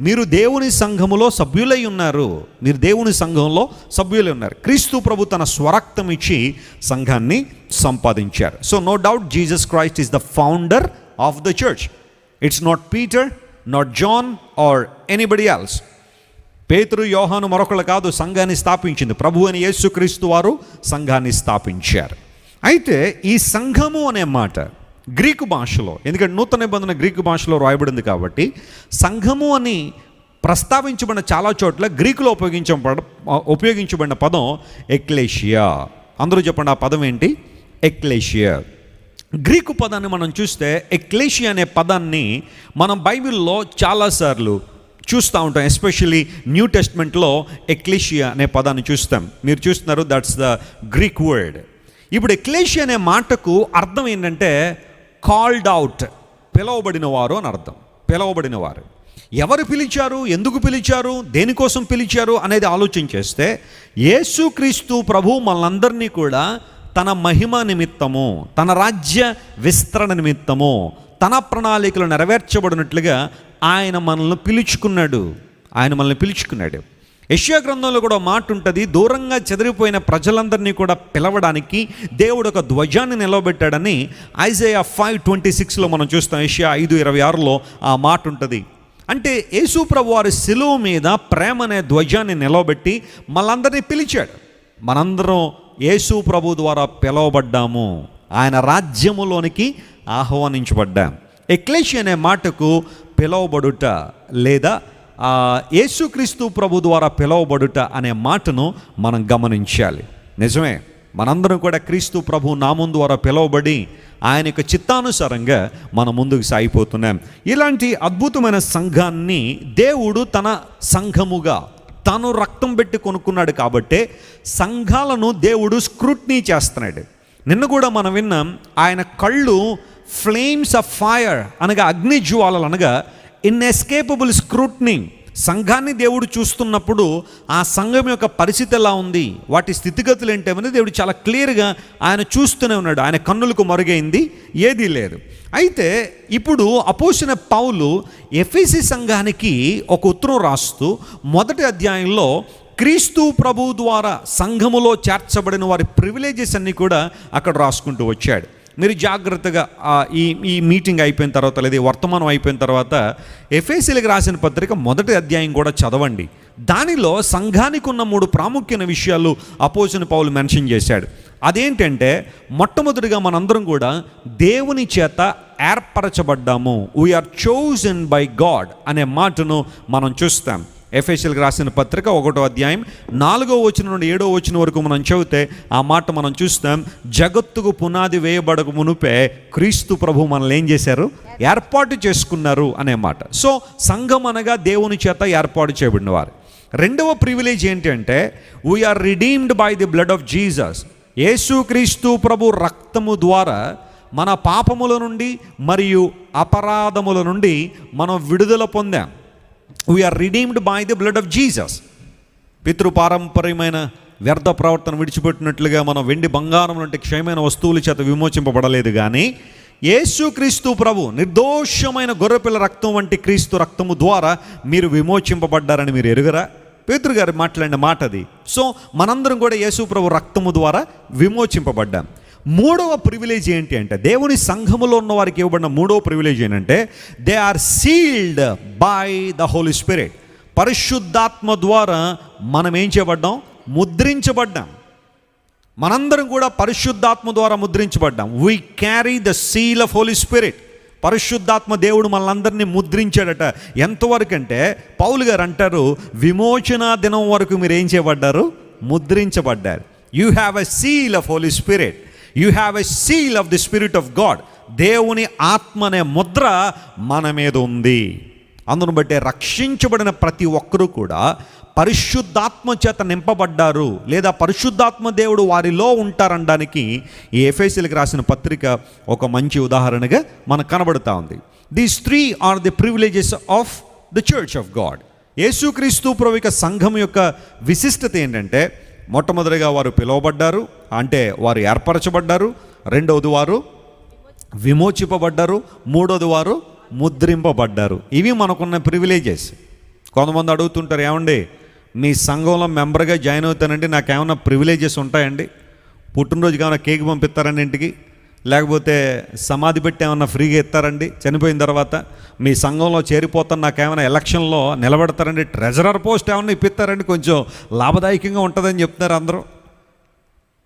మీరు దేవుని సంఘములో సభ్యులై ఉన్నారు. మీరు దేవుని సంఘంలో సభ్యులై ఉన్నారు. క్రీస్తు ప్రభు తన స్వరక్తం ఇచ్చి సంఘాన్ని సంపాదించారు. So no doubt Jesus Christ is the founder of the church. It's not Peter, not John or anybody else. పేతురు, యోహాను మరొకళ్ళు కాదు సంఘాన్ని స్థాపించింది. ప్రభు అని యేసుక్రీస్తు వారు సంఘాన్ని స్థాపించారు. అయితే ఈ సంఘము అనే మాట గ్రీకు భాషలో, ఎందుకంటే నూతన నిబంధన గ్రీకు భాషలో రాయబడింది కాబట్టి సంఘము అని ప్రస్తావించబడిన చాలా చోట్ల గ్రీకులో ఉపయోగించబడిన పదం ఎక్లేషియా. అందరూ చెప్పండి, ఆ పదం ఏంటి? ఎక్లేషియా. గ్రీకు పదాన్ని మనం చూస్తే ఎక్లేషియా అనే పదాన్ని మనం బైబిల్లో చాలాసార్లు చూస్తూ ఉంటాం. ఎస్పెషల్లీ న్యూ టెస్ట్మెంట్లో ఎక్లేషియా అనే పదాన్ని చూస్తాం. మీరు చూస్తున్నారు, దట్స్ ద గ్రీక్ వర్డ్. ఇప్పుడు ఎక్లేషియా అనే మాటకు అర్థం ఏంటంటే కాల్డ్ అవుట్, పిలవబడిన వారు అని అర్థం. పిలవబడిన వారు. ఎవరు పిలిచారు, ఎందుకు పిలిచారు, దేనికోసం పిలిచారు అనేది ఆలోచన చేస్తే యేసుక్రీస్తు ప్రభు మనందరినీ కూడా తన మహిమ నిమిత్తము, తన రాజ్య విస్తరణ నిమిత్తము, తన ప్రణాళికలు నెరవేర్చబడినట్లుగా ఆయన మనల్ని పిలుచుకున్నాడు. యెషయా గ్రంథంలో కూడా మాట ఉంటుంది, దూరంగా చెదిరిపోయిన ప్రజలందరినీ కూడా పిలవడానికి దేవుడు ఒక ధ్వజాన్ని నిలవబెట్టాడని ఐజయా 5:26లో మనం చూస్తాం. యెషయా 5:26లో ఆ మాట ఉంటుంది. అంటే యేసు ప్రభు వారి శిలువ మీద ప్రేమ అనే ధ్వజాన్ని నిలవబెట్టి మనందరినీ పిలిచాడు. మనందరం యేసు ప్రభు ద్వారా పిలవబడ్డాము, ఆయన రాజ్యములోనికి ఆహ్వానించబడ్డాం. ఎక్లేషియా అనే మాటకు పిలవబడుట లేదా యేసుక్రీస్తు ప్రభు ద్వారా పిలవబడుట అనే మాటను మనం గమనించాలి. నిజమే, మనందరం కూడా క్రీస్తు ప్రభు నామం ద్వారా పిలవబడి ఆయన యొక్క చిత్తానుసారంగా మనం ముందుకు సాగిపోతున్నాం. ఇలాంటి అద్భుతమైన సంఘాన్ని దేవుడు తన సంఘముగా తను రక్తం పెట్టి కొనుక్కున్నాడు. కాబట్టే సంఘాలను దేవుడు స్క్రూట్నీ చేస్తున్నాడు. నిన్న కూడా మనం విన్నాం, ఆయన కళ్ళు ఫ్లేమ్స్ ఆఫ్ ఫైర్ అనగా అగ్ని జ్వాలలు అనగా ఇన్ఎస్కేపబుల్ స్క్రూట్నీ. సంఘాన్ని దేవుడు చూస్తున్నప్పుడు ఆ సంఘం యొక్క పరిస్థితి ఎలా ఉంది, వాటి స్థితిగతులు ఏంటనేది దేవుడు చాలా క్లియర్గా ఆయన చూస్తూనే ఉన్నాడు. ఆయన కన్నులకు మరుగైంది ఏదీ లేదు. అయితే ఇప్పుడు అపోస్తలుడైన పౌలు ఎఫెసీ సంఘానికి ఒక ఉత్తరం రాస్తూ మొదటి అధ్యాయంలో క్రీస్తు ప్రభు ద్వారా సంఘములో చేర్చబడిన వారి ప్రివిలేజెస్ అన్నీ కూడా అక్కడ రాసుకుంటూ వచ్చాడు. మీరు జాగ్రత్తగా ఈ మీటింగ్ అయిపోయిన తర్వాత లేదా వర్తమానం అయిపోయిన తర్వాత ఎఫెసీయులకు రాసిన పత్రిక 1వ అధ్యాయం కూడా చదవండి. దానిలో సంఘానికి ఉన్న 3 ప్రాముఖ్యమైన విషయాలు అపోజిషన్ పౌలు మెన్షన్ చేశాడు. అదేంటంటే మొట్టమొదటిగా మనందరం కూడా దేవుని చేత ఏర్పరచబడ్డాము. వీఆర్ చోజన్ బై గాడ్ అనే మాటను మనం చూస్తాం. ఎఫెసీయులకు రాసిన పత్రిక 1వ అధ్యాయం 4వ వచనం నుండి 7వ వచనం వరకు మనం చదివితే ఆ మాట మనం చూస్తాం. జగత్తుకు పునాది వేయబడక మునుపే క్రీస్తు ప్రభు మనల్ని ఏం చేశారు? ఏర్పాటు చేసుకున్నారు అనే మాట. సో సంఘం అనగా దేవుని చేత ఏర్పాటు చేయబడిన వారు. రెండవ ప్రివిలేజ్ ఏంటి అంటే we are redeemed by the blood of Jesus. యేసుక్రీస్తు ప్రభు రక్తము ద్వారా మన పాపముల నుండి మరియు అపరాధముల నుండి మనం విడుదల పొందాం. We are redeemed by the blood of Jesus. పితృపారంపర్యమైన వ్యర్థ ప్రవర్తన విడిచిపెట్టినట్లుగా మనం వెండి బంగారం వంటి క్షయమైన వస్తువుల చేత విమోచింపబడలేదు, కానీ యేసుక్రీస్తు ప్రభు నిర్దోషమైన గొర్రెపిల్ల రక్తం వంటి క్రీస్తు రక్తము ద్వారా మీరు విమోచింపబడ్డారని మీరు ఎరుగరా? పేతురు గారు మాట్లాడిన మాట అది. సో మనందరం కూడా యేసు ప్రభు రక్తము ద్వారా విమోచింపబడ్డాం. 3వ ప్రివిలేజ్ ఏంటి అంటే దేవుని సంఘములో ఉన్న వారికి ఇవ్వబడిన 3వ ప్రివిలేజ్ ఏంటంటే they are sealed by the holy spirit. పరిశుద్ధాత్మ ద్వారా మనం ఏం చేయబడ్డాం? ముద్రించబడ్డాం. మనందరం కూడా పరిశుద్ధాత్మ ద్వారా ముద్రించబడ్డాం. We carry the seal of holy spirit. పరిశుద్ధాత్మ దేవుడు మనందరినీ ముద్రించాడట. ఎంతవరకు అంటే పౌలు గారు అంటారు, విమోచన దినం వరకు మీరు ఏం చేయబడ్డారు? ముద్రించబడ్డారు. You have a seal of holy spirit. You have a seal of the spirit of God. దేవుని ఆత్మ అనే ముద్ర మన మీద ఉంది. అందును బట్టి రక్షించబడిన ప్రతి ఒక్కరూ కూడా పరిశుద్ధాత్మ చేత నింపబడ్డారు, లేదా పరిశుద్ధాత్మ దేవుడు వారిలో ఉంటారనడానికి ఈ ఎఫెసీయులకు రాసిన పత్రిక ఒక మంచి ఉదాహరణగా మనకు కనబడుతూ ఉంది. These 3 are the privileges of the church of God. యేసుక్రీస్తు ప్రభువు సంఘం యొక్క విశిష్టత ఏంటంటే మొట్టమొదటిగా వారు పిలువబడ్డారు, అంటే వారు ఏర్పరచబడ్డారు. రెండవది వారు విమోచింపబడ్డారు. మూడవది వారు ముద్రింపబడ్డారు. ఇవి మనకున్న ప్రివిలేజెస్. కొంతమంది అడుగుతుంటారు, ఏమండి మీ సంఘంలో మెంబర్గా జాయిన్ అవుతానంటే నాకేమన్నా ప్రివిలేజెస్ ఉంటాయండి? పుట్టినరోజుకి ఏమైనా కేక్ పంపిస్తారండి ఇంటికి? లేకపోతే సమాధి పెట్టి ఏమన్నా ఫ్రీగా ఇస్తారండి చనిపోయిన తర్వాత? మీ సంఘంలో చేరిపోతాను నాకేమైనా ఎలక్షన్లో నిలబెడతారండి? ట్రెజరర్ పోస్ట్ ఏమన్నా ఇప్పిస్తారండి? కొంచెం లాభదాయకంగా ఉంటుందని చెప్తున్నారు అందరూ.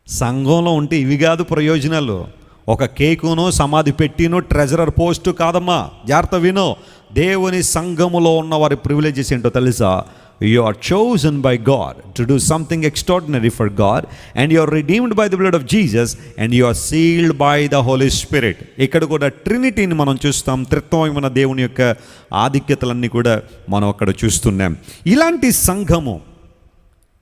సంఘంలో ఉంటే ఇవి కాదు ప్రయోజనాలు. ఒక కేకును సమాధి పెట్టినో ట్రెజరర్ పోస్టు కాదమ్మా. జాగ్రత్త వినో. దేవుని సంఘములో ఉన్న వారి ప్రివిలేజెస్ ఏంటో తెలుసా? You are chosen by God to do something extraordinary for God, and you are redeemed by the blood of Jesus, and you are sealed by the Holy Spirit. ఇక్కడ కూడా ట్రినిటీని మనం చూస్తాం. త్రిత్వమైన దేవుని యొక్క ఆధిక్యతలన్నీ కూడా మనం అక్కడ చూస్తున్నాం. ఇలాంటి సంఘము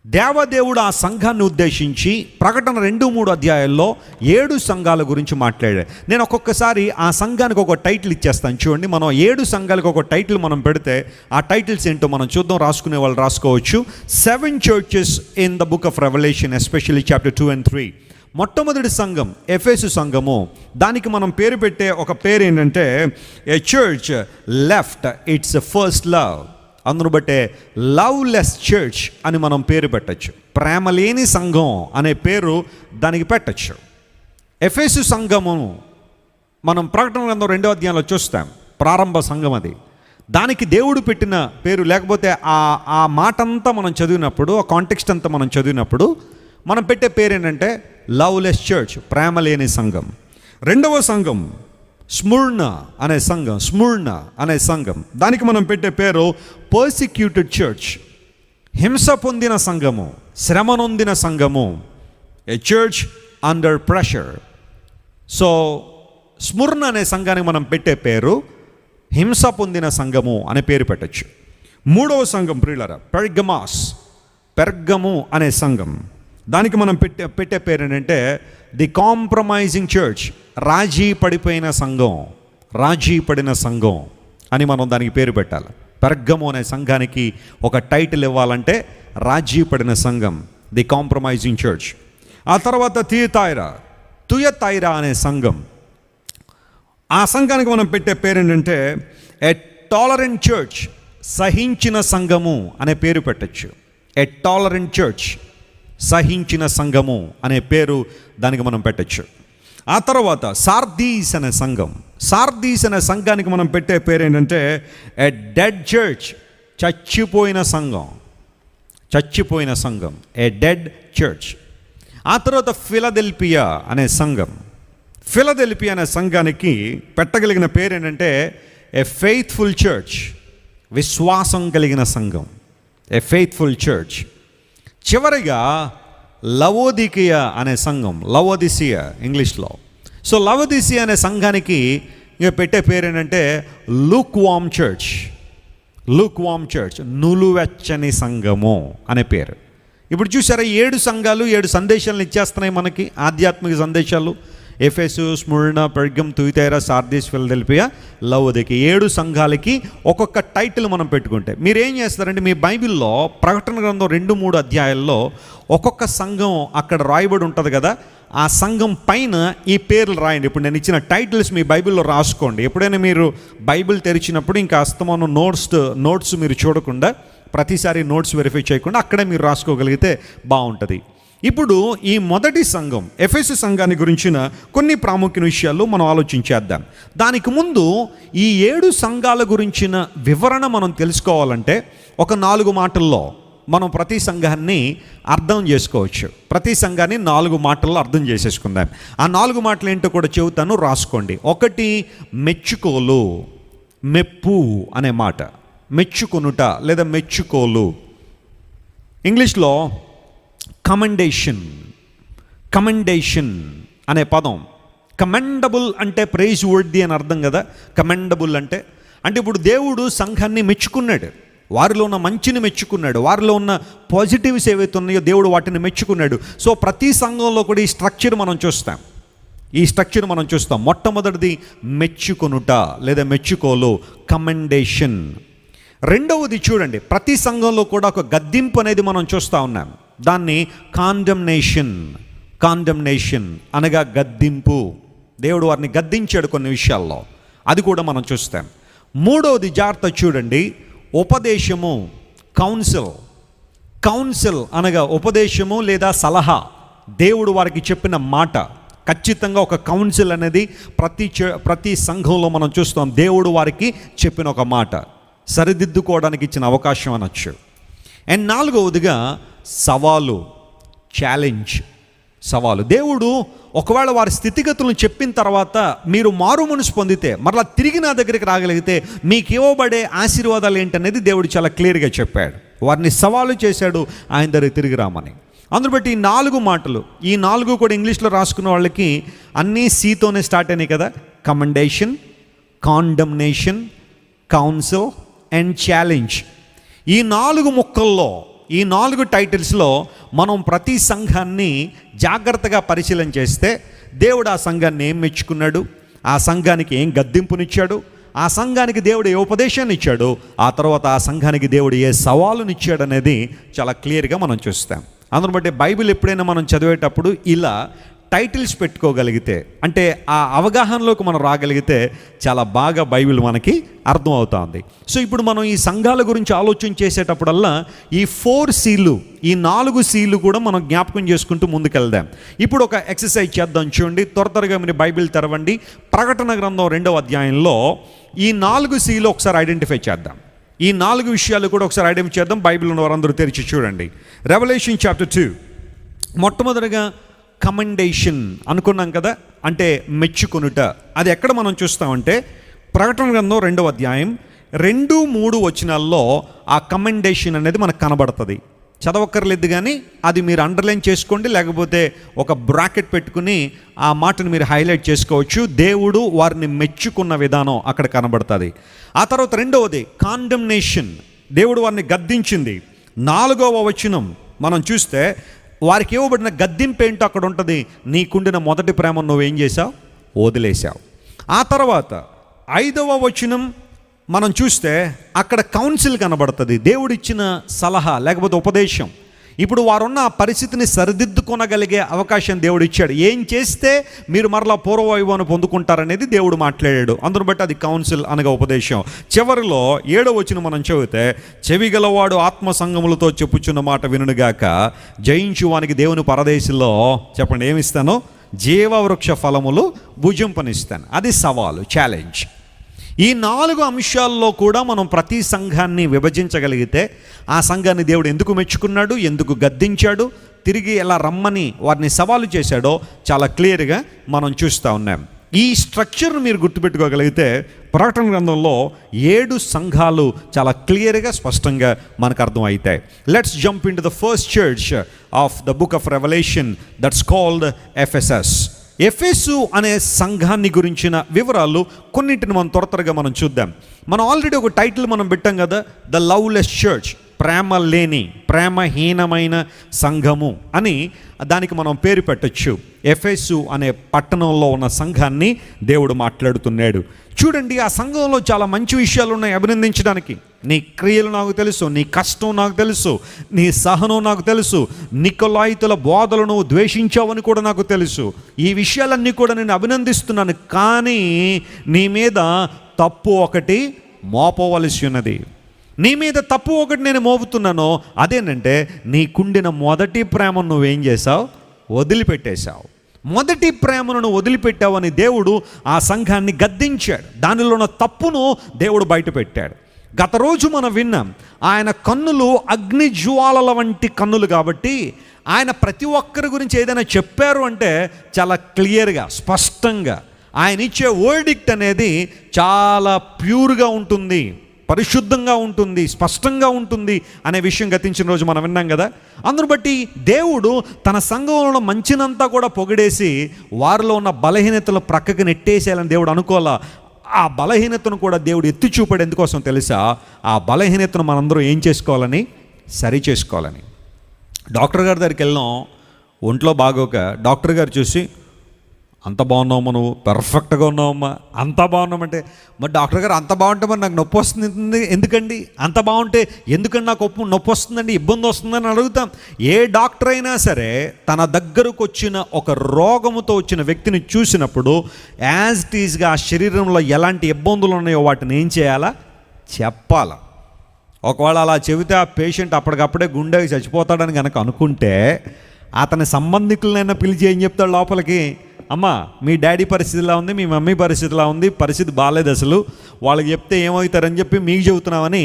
దేవదేవుడు ఆ సంఘాన్ని ఉద్దేశించి ప్రకటన 2-3 అధ్యాయాల్లో 7 సంఘాల గురించి మాట్లాడాడు. నేను ఒక్కొక్కసారి ఆ సంఘానికి ఒక టైటిల్ ఇచ్చేస్తాను. చూడండి, మనం 7 సంఘాలకు ఒక టైటిల్ మనం పెడితే ఆ టైటిల్స్ ఏంటో మనం చూద్దాం. రాసుకునే వాళ్ళు రాసుకోవచ్చు. 7 churches in the book of Revelation, especially chapter 2 and 3. మొట్టమొదటి సంఘం ఎఫెసు సంఘము. దానికి మనం పేరు పెట్టే ఒక పేరు ఏంటంటే a church left its first love. అందును బట్టే లవ్లెస్ చర్చ్ అని మనం పేరు పెట్టచ్చు. ప్రేమ లేని సంఘం అనే పేరు దానికి పెట్టచ్చు. ఎఫెసు సంఘము మనం ప్రకటన గ్రంథం 2వ అధ్యాయంలో చూస్తాం. ప్రారంభ సంఘం అది. దానికి దేవుడు పెట్టిన పేరు, లేకపోతే ఆ మాట అంతా మనం చదివినప్పుడు, ఆ కాంటెక్స్ట్ అంతా మనం చదివినప్పుడు మనం పెట్టే పేరు ఏంటంటే లవ్లెస్ చర్చ్, ప్రేమ లేని సంఘం. రెండవ సంఘం స్ముర్ణ అనే సంఘం. స్ముర్ణ అనే సంఘం, దానికి మనం పెట్టే పేరు పర్సిక్యూటెడ్ చర్చ్, హింస పొందిన సంఘము, శ్రమ నొందిన సంఘము, ఏ చర్చ్ అండర్ ప్రెషర్. సో స్ముర్ణ అనే సంఘానికి మనం పెట్టే పేరు హింస పొందిన సంఘము అనే పేరు పెట్టచ్చు. మూడవ సంఘం ప్రియులారా పెర్గమాస్, పెర్గము అనే సంఘం. దానికి మనం పెట్టే పేరు ఏంటంటే ది కాంప్రమైజింగ్ చర్చ్, రాజీ పడిపోయిన సంఘం, రాజీ పడిన సంఘం అని మనం దానికి పేరు పెట్టాలి. పెర్గము అనే సంఘానికి ఒక టైటిల్ ఇవ్వాలంటే రాజీ పడిన సంఘం, ది కాంప్రమైజింగ్ చర్చ్. ఆ తర్వాత తుయతైరా అనే సంఘం. ఆ సంఘానికి మనం పెట్టే పేరు ఏంటంటే ఏ టాలరెంట్ చర్చ్, సహించిన సంఘము అనే పేరు పెట్టచ్చు. ఎ టాలరెంట్ చర్చ్, సహించిన సంఘము అనే పేరు దానికి మనం పెట్టచ్చు. ఆ తర్వాత సార్దీస్ అనే సంఘం. సార్దీస్ అనే సంఘానికి మనం పెట్టే పేరు ఏంటంటే ఎ డెడ్ చర్చ్, చచ్చిపోయిన సంఘం. చచ్చిపోయిన సంఘం, ఏ డెడ్ చర్చ్. ఆ తర్వాత ఫిలదెల్ఫియా అనే సంఘం. ఫిలదెల్ఫియా అనే సంఘానికి పెట్టగలిగిన పేరు ఏంటంటే ఏ ఫెయిత్ఫుల్ చర్చ్, విశ్వాసం కలిగిన సంఘం, ఏ ఫెయిత్ఫుల్ చర్చ్. చివరిగా లవోదికియా అనే సంఘం, లవోదిసియా ఇంగ్లీష్లో. సో లవోదిసియా అనే సంఘానికి ఇక పెట్టే పేరు ఏంటంటే లూక్ వామ్ చర్చ్. లూక్ వామ్ చర్చ్, నులువెచ్చని సంఘము అనే పేరు. ఇప్పుడు చూసారా, 7 సంఘాలు 7 సందేశాలను ఇచ్చేస్తున్నాయి మనకి, ఆధ్యాత్మిక సందేశాలు. ఎఫెసు, స్ముర్నా, పెర్గమ్, తుయతైరా, సార్దీస్, ఫిలదెల్ఫియా, లవోదికియా. 7 సంఘాలకి ఒక్కొక్క టైటిల్ మనం పెట్టుకుంటే మీరేం చేస్తారంటే మీ బైబిల్లో ప్రకటన గ్రంథం 2-3 అధ్యాయాల్లో ఒక్కొక్క సంఘం అక్కడ రాయబడి ఉంటుంది కదా, ఆ సంఘం పైన ఈ పేర్లు రాయండి. ఇప్పుడు నేను ఇచ్చిన టైటిల్స్ మీ బైబిల్లో రాసుకోండి. ఎప్పుడైనా మీరు బైబిల్ తెరిచినప్పుడు ఇంకా అస్తమానం నోట్స్ మీరు చూడకుండా, ప్రతిసారి నోట్స్ వెరిఫై చేయకుండా అక్కడే మీరు రాసుకోగలిగితే బాగుంటుంది. ఇప్పుడు ఈ మొదటి సంఘం ఎఫెసు సంఘాన్ని గురించిన కొన్ని ప్రాముఖ్య విషయాలు మనం ఆలోచించేద్దాం. దానికి ముందు ఈ 7 సంఘాల గురించిన వివరణ మనం తెలుసుకోవాలంటే ఒక 4 మాటల్లో మనం ప్రతి సంఘాన్ని అర్థం చేసుకోవచ్చు. ప్రతి సంఘాన్ని 4 మాటల్లో అర్థం చేసేసుకుందాం. ఆ 4 మాటలు ఏంటో కూడా చెబుతాను, రాసుకోండి. 1 మెచ్చుకోలు, మెప్పు అనే మాట, మెచ్చుకొనుట లేదా మెచ్చుకోలు. ఇంగ్లీష్లో కమెండేషన్, కమెండేషన్ అనే పదం. కమెండబుల్ అంటే ప్రైజ్ వర్ది అని అర్థం కదా. కమెండబుల్ అంటే ఇప్పుడు దేవుడు సంఘాన్ని మెచ్చుకున్నాడు, వారిలో ఉన్న మంచిని మెచ్చుకున్నాడు, వారిలో ఉన్న పాజిటివ్స్ ఏవైతే ఉన్నాయో దేవుడు వాటిని మెచ్చుకున్నాడు. సో ప్రతి సంఘంలో కూడా ఈ స్ట్రక్చర్ మనం చూస్తాం. మొట్టమొదటిది మెచ్చుకొనుట లేదా మెచ్చుకోలు, కమెండేషన్. రెండవది చూడండి, ప్రతి సంఘంలో కూడా ఒక గద్దింపు అనేది మనం చూస్తూ ఉన్నాం. దాన్ని కాండమ్నేషన్ అనగా గద్దింపు. దేవుడు వారిని గద్దించాడు కొన్ని విషయాల్లో, అది కూడా మనం చూస్తాం. మూడవది జాగ్రత్త చూడండి, ఉపదేశము, కౌన్సిల్ అనగా ఉపదేశము లేదా సలహా. దేవుడు వారికి చెప్పిన మాట, ఖచ్చితంగా ఒక కౌన్సిల్ అనేది ప్రతి సంఘంలో మనం చూస్తాం. దేవుడు వారికి చెప్పిన ఒక మాట, సరిదిద్దుకోవడానికి ఇచ్చిన అవకాశం అనొచ్చు. అండ్ నాలుగవదిగా సవాలు, ఛాలెంజ్, సవాలు. దేవుడు ఒకవేళ వారి స్థితిగతులను చెప్పిన తర్వాత మీరు మారు మనసు పొందితే మరలా తిరిగి నా దగ్గరికి రాగలిగితే మీకు ఇవ్వబడే ఆశీర్వాదాలు ఏంటనేది దేవుడు చాలా క్లియర్గా చెప్పాడు. వారిని సవాలు చేశాడు ఆయన దగ్గరికి తిరిగి రామని. అందును బట్టి ఈ 4 మాటలు, ఈ 4 కూడా ఇంగ్లీష్లో రాసుకున్న వాళ్ళకి అన్నీ సీతోనే స్టార్ట్ అయినాయి కదా. Commendation, condemnation, council and challenge. ఈ 4 ముక్కల్లో, ఈ 4 టైటిల్స్లో మనం ప్రతి సంఘాన్ని జాగ్రత్తగా పరిశీలన చేస్తే దేవుడు ఆ సంఘాన్ని ఏం మెచ్చుకున్నాడు, ఆ సంఘానికి ఏం గద్దింపునిచ్చాడు, ఆ సంఘానికి దేవుడు ఏ ఉపదేశాన్ని ఇచ్చాడు, ఆ తర్వాత ఆ సంఘానికి దేవుడు ఏ సవాలునిచ్చాడు అనేది చాలా క్లియర్గా మనం చూస్తాం. అందును బట్టి బైబిల్ ఎప్పుడైనా మనం చదివేటప్పుడు ఇలా టైటిల్స్ పెట్టుకోగలిగితే, అంటే ఆ అవగాహనలోకి మనం రాగలిగితే చాలా బాగా బైబిల్ మనకి అర్థమవుతుంది. సో ఇప్పుడు మనం ఈ సంఘాల గురించి ఆలోచన చేసేటప్పుడల్లా ఈ 4 సీలు, ఈ 4 సీలు కూడా మనం జ్ఞాపకం చేసుకుంటూ ముందుకెళ్దాం. ఇప్పుడు ఒక ఎక్సర్సైజ్ చేద్దాం. చూడండి, త్వరగా మీరు బైబిల్ తెరవండి. ప్రకటన గ్రంథం 2వ అధ్యాయంలో ఈ 4 సీలు ఒకసారి ఐడెంటిఫై చేద్దాం. ఈ 4 విషయాలు కూడా ఒకసారి ఐడెంటిఫై చేద్దాం. బైబిల్ ఉన్న వారందరూ తెరిచి చూడండి. Revelation chapter 2. మొట్టమొదటిగా కమెండేషన్ అనుకున్నాం కదా, అంటే మెచ్చుకొనుట. అది ఎక్కడ మనం చూస్తామంటే ప్రకటన గ్రంథం 2వ అధ్యాయం 2-3 వచనాల్లో ఆ కమెండేషన్ అనేది మనకు కనబడుతుంది. చదవక్కర్లేదు కానీ అది మీరు అండర్లైన్ చేసుకోండి, లేకపోతే ఒక బ్రాకెట్ పెట్టుకుని ఆ మాటను మీరు హైలైట్ చేసుకోవచ్చు. దేవుడు వారిని మెచ్చుకున్న విధానం అక్కడ కనబడుతుంది. ఆ తర్వాత రెండవది కాండమ్నేషన్, దేవుడు వారిని గద్దించింది. 4వ వచనం మనం చూస్తే వారికి ఇవ్వబడిన గద్దింపు ఏంటో అక్కడ ఉంటుంది. నీకుండిన మొదటి ప్రేమను నువ్వేం చేసావు, వదిలేసావు. ఆ తర్వాత 5వ వచనం మనం చూస్తే అక్కడ కౌన్సిల్ కనబడుతుంది, దేవుడిచ్చిన సలహా లేకపోతే ఉపదేశం. ఇప్పుడు వారున్న ఆ పరిస్థితిని సరిదిద్దుకొనగలిగే అవకాశం దేవుడు ఇచ్చాడు. ఏం చేస్తే మీరు మరలా పూర్వవైభవాన్ని పొందుకుంటారనేది దేవుడు మాట్లాడాడు. అందును బట్టి అది కౌన్సిల్ అనగా ఉపదేశం. చివరిలో 7వ వచనం మనం చదివితే, చెవిగలవాడు ఆత్మ సంగములతో చెప్పుచున్న మాట వినుగాక, జయించు వానికి దేవుని పరదేశంలో చెప్పండి ఏమిస్తాను, జీవవృక్ష ఫలములు భుజింపనిస్తాను. అది సవాలు, ఛాలెంజ్. ఈ 4 అంశాల్లో కూడా మనం ప్రతి సంఘాన్ని విభజించగలిగితే ఆ సంఘాన్ని దేవుడు ఎందుకు మెచ్చుకున్నాడు, ఎందుకు గద్దించాడు, తిరిగి ఎలా రమ్మని వారిని సవాలు చేశాడో చాలా క్లియర్గా మనం చూస్తూ ఉన్నాం. ఈ స్ట్రక్చర్ను మీరు గుర్తుపెట్టుకోగలిగితే ప్రకటన గ్రంథంలో 7 సంఘాలు చాలా క్లియర్గా స్పష్టంగా మనకు అర్థం అవుతాయి. Let's jump in to the first church of the book of revelation, that's called Ephesus. ఎఫెసు అనే సంఘాన్ని గురించిన వివరాలు కొన్నింటిని మనం త్వరగా మనం చూద్దాం. మనం ఆల్రెడీ ఒక టైటిల్ మనం పెట్టాం కదా, ద లవ్లెస్ చర్చ్, ప్రేమ లేని, ప్రేమహీనమైన సంఘము అని దానికి మనం పేరు పెట్టచ్చు. ఎఫెసు అనే పట్టణంలో ఉన్న సంఘాన్ని దేవుడు మాట్లాడుతున్నాడు. చూడండి, ఆ సంఘంలో చాలా మంచి విషయాలు ఉన్నాయి అభినందించడానికి. నీ క్రియలు నాకు తెలుసు, నీ కష్టం నాకు తెలుసు, నీ సహనం నాకు తెలుసు, నికొలాయితుల బోధలు నువ్వు ద్వేషించావని కూడా నాకు తెలుసు. ఈ విషయాలన్నీ కూడా నేను అభినందిస్తున్నాను. కానీ నీ మీద తప్పు ఒకటి మోపవలసి ఉన్నది. నీ మీద తప్పు ఒకటి నేను మోపుతున్నాను. అదేంటంటే నీకుండిన మొదటి ప్రేమను నువ్వేం చేసావు, వదిలిపెట్టేశావు. మొదటి ప్రేమను నువ్వు వదిలిపెట్టావని దేవుడు ఆ సంఘాన్ని గద్దించాడు. దానిలో ఉన్న తప్పును దేవుడు బయట పెట్టాడు. గత రోజు మనం విన్నాం, ఆయన కన్నులు అగ్ని జ్వాలల వంటి కన్నులు కాబట్టి ఆయన ప్రతి ఒక్కరి గురించి ఏదైనా చెప్పారు అంటే చాలా క్లియర్గా, స్పష్టంగా ఆయన ఇచ్చే వర్డిక్ట్ అనేది చాలా ప్యూర్గా ఉంటుంది, పరిశుద్ధంగా ఉంటుంది, స్పష్టంగా ఉంటుంది అనే విషయం గతించిన రోజు మనం విన్నాం కదా. అందును బట్టి దేవుడు తన సంఘంలో మంచినంతా కూడా పొగిడేసి వారిలో ఉన్న బలహీనతలు ప్రక్కకి నెట్టేసేయాలని దేవుడు అనుకోవాలా. ఆ బలహీనతను కూడా దేవుడు ఎత్తి చూపాడు. ఎందుకోసం తెలుసా? ఆ బలహీనతను మనందరం ఏం చేసుకోవాలని, సరి చేసుకోవాలని. డాక్టర్ గారి దగ్గరికి వెళ్ళాం, ఒంట్లో బాగోక డాక్టర్ గారు చూసి, అంత బాగున్నావమ్మా, నువ్వు పర్ఫెక్ట్గా ఉన్నావమ్మా, అంత బాగున్నామంటే, మరి డాక్టర్ గారు అంత బాగుంటే మరి నాకు నొప్పి వస్తుంది ఎందుకండి, అంత బాగుంటే ఎందుకండి నాకు నొప్పి వస్తుందండి, ఇబ్బంది వస్తుందని అడుగుతాం. ఏ డాక్టర్ అయినా సరే తన దగ్గరకు వచ్చిన ఒక రోగముతో వచ్చిన వ్యక్తిని చూసినప్పుడు యాజ్ ఇట్ ఈజ్గా ఆ శరీరంలో ఎలాంటి ఇబ్బందులు ఉన్నాయో వాటిని ఏం చేయాలా, చెప్పాలా. ఒకవేళ అలా చెబితే ఆ పేషెంట్ అప్పటికప్పుడే గుండెకి చచ్చిపోతాడని కనుక అనుకుంటే అతని సంబంధికులనైనా పిలిచి ఏం చెప్తాడు లోపలికి, అమ్మా మీ డాడీ పరిస్థితి ఇలా ఉంది, మీ మమ్మీ పరిస్థితి ఇలా ఉంది, పరిస్థితి బాగాలేదు, అసలు వాళ్ళకి చెప్తే ఏమవుతారని చెప్పి మీకు చెబుతున్నామని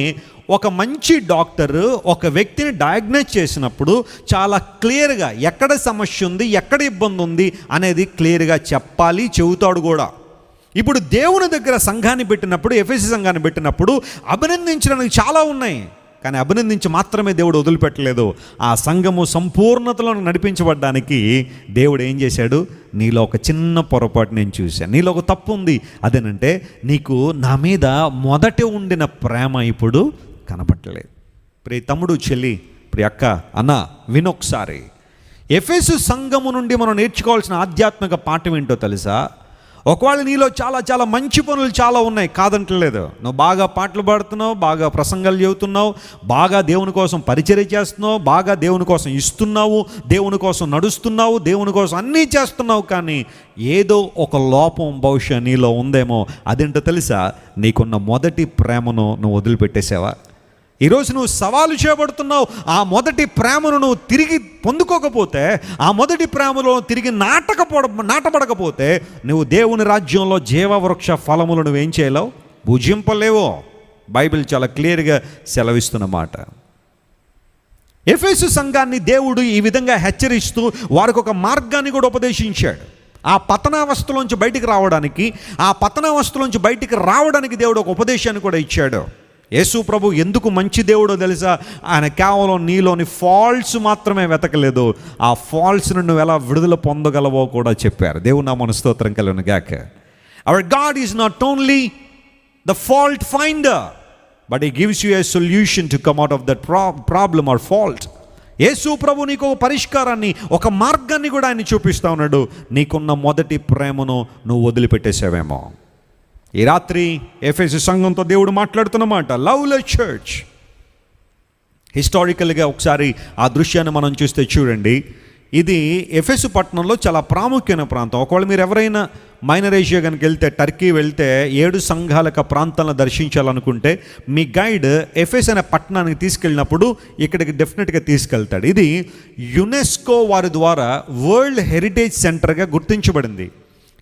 ఒక మంచి డాక్టర్ ఒక వ్యక్తిని డయాగ్నోస్ చేసినప్పుడు చాలా క్లియర్గా ఎక్కడ సమస్య ఉంది, ఎక్కడ ఇబ్బంది ఉంది అనేది క్లియర్గా చెప్పాలి, చెబుతాడు కూడా. ఇప్పుడు దేవుని దగ్గర సంఘాన్ని పెట్టినప్పుడు, ఎఫెసీ సంఘాన్ని పెట్టినప్పుడు అభినందించడానికి చాలా ఉన్నాయి, కానీ అభినందించి మాత్రమే దేవుడు వదిలిపెట్టలేదు. ఆ సంఘము సంపూర్ణతలో నడిపించబడ్డానికి దేవుడు ఏం చేశాడు, నీలో ఒక చిన్న పొరపాటు నేను చూశాను, నీలో ఒక తప్పు ఉంది. అదేనంటే నీకు నా మీద మొదట ఉండిన ప్రేమ ఇప్పుడు కనపట్టలేదు. ప్రియ తమ్ముడు, చెల్లి, ప్రియ అక్క, అన్న, వినొకసారి. ఎఫెసు సంఘము నుండి మనం నేర్చుకోవాల్సిన ఆధ్యాత్మిక పాఠం ఏంటో తెలుసా? ఒకవేళ నీలో చాలా చాలా మంచి పనులు చాలా ఉన్నాయి, కాదంటలేదు. నువ్వు బాగా పాటలు పాడుతున్నావు, బాగా ప్రసంగాలు చెబుతున్నావు, బాగా దేవుని కోసం పరిచర్య చేస్తున్నావు, బాగా దేవుని కోసం ఇస్తున్నావు, దేవుని కోసం నడుస్తున్నావు, దేవుని కోసం అన్నీ చేస్తున్నావు. కానీ ఏదో ఒక లోపం బహుశా నీలో ఉందేమో. అదేంటో తెలుసా? నీకున్న మొదటి ప్రేమను నువ్వు వదిలిపెట్టేసావా? ఈరోజు నువ్వు సవాలు చేయబడుతున్నావు. ఆ మొదటి ప్రేమను నువ్వు తిరిగి పొందుకోకపోతే, ఆ మొదటి ప్రేమలో తిరిగి నాటబడకపోతే నువ్వు దేవుని రాజ్యంలో జీవవృక్ష ఫలములు నువ్వేం చేయలేవు, భుజింపలేవో. బైబిల్ చాలా క్లియర్గా సెలవిస్తున్నమాట. ఎఫెసు సంఘాన్ని దేవుడు ఈ విధంగా హెచ్చరిస్తూ వారికి ఒక మార్గాన్ని కూడా ఉపదేశించాడు. ఆ పతనావస్థలోంచి బయటికి రావడానికి దేవుడు ఒక ఉపదేశాన్ని కూడా ఇచ్చాడు. యేసు ప్రభు ఎందుకు మంచి దేవుడో తెలుసా? ఆయన కేవలం నీలోని ఫాల్ట్స్ మాత్రమే వెతకలేదు, ఆ ఫాల్ట్స్ను నువ్వు ఎలా విడుదల పొందగలవో కూడా చెప్పారు. దేవుని నామమున స్తోత్రం కలుగును గాక. Our God is not only the fault finder, but he gives you a solution to come out of that problem or fault. యేసు ప్రభు నీకు ఒక పరిష్కారాన్ని, ఒక మార్గాన్ని కూడా ఆయన చూపిస్తూ ఉన్నాడు. నీకున్న మొదటి ప్రేమను నువ్వు వదిలిపెట్టేసావేమో. ఈ రాత్రి ఎఫెసు సంఘంతో దేవుడు మాట్లాడుతున్నమాట, లవ్లెస్ చర్చ్. హిస్టారికల్గా ఒకసారి ఆ దృశ్యాన్ని మనం చూస్తే చూడండి, ఇది ఎఫెసు పట్టణంలో చాలా ప్రాముఖ్యమైన ప్రాంతం. ఒకవేళ మీరు ఎవరైనా మైనర్ ఏషియా కనుక వెళ్తే, టర్కీ వెళ్తే 7 సంఘాల ప్రాంతాలను దర్శించాలనుకుంటే మీ గైడ్ ఎఫెస్ అనే పట్టణానికి తీసుకెళ్ళినప్పుడు ఇక్కడికి డెఫినెట్గా తీసుకెళ్తాడు. ఇది యునెస్కో వారి ద్వారా వరల్డ్ హెరిటేజ్ సెంటర్గా గుర్తించబడింది.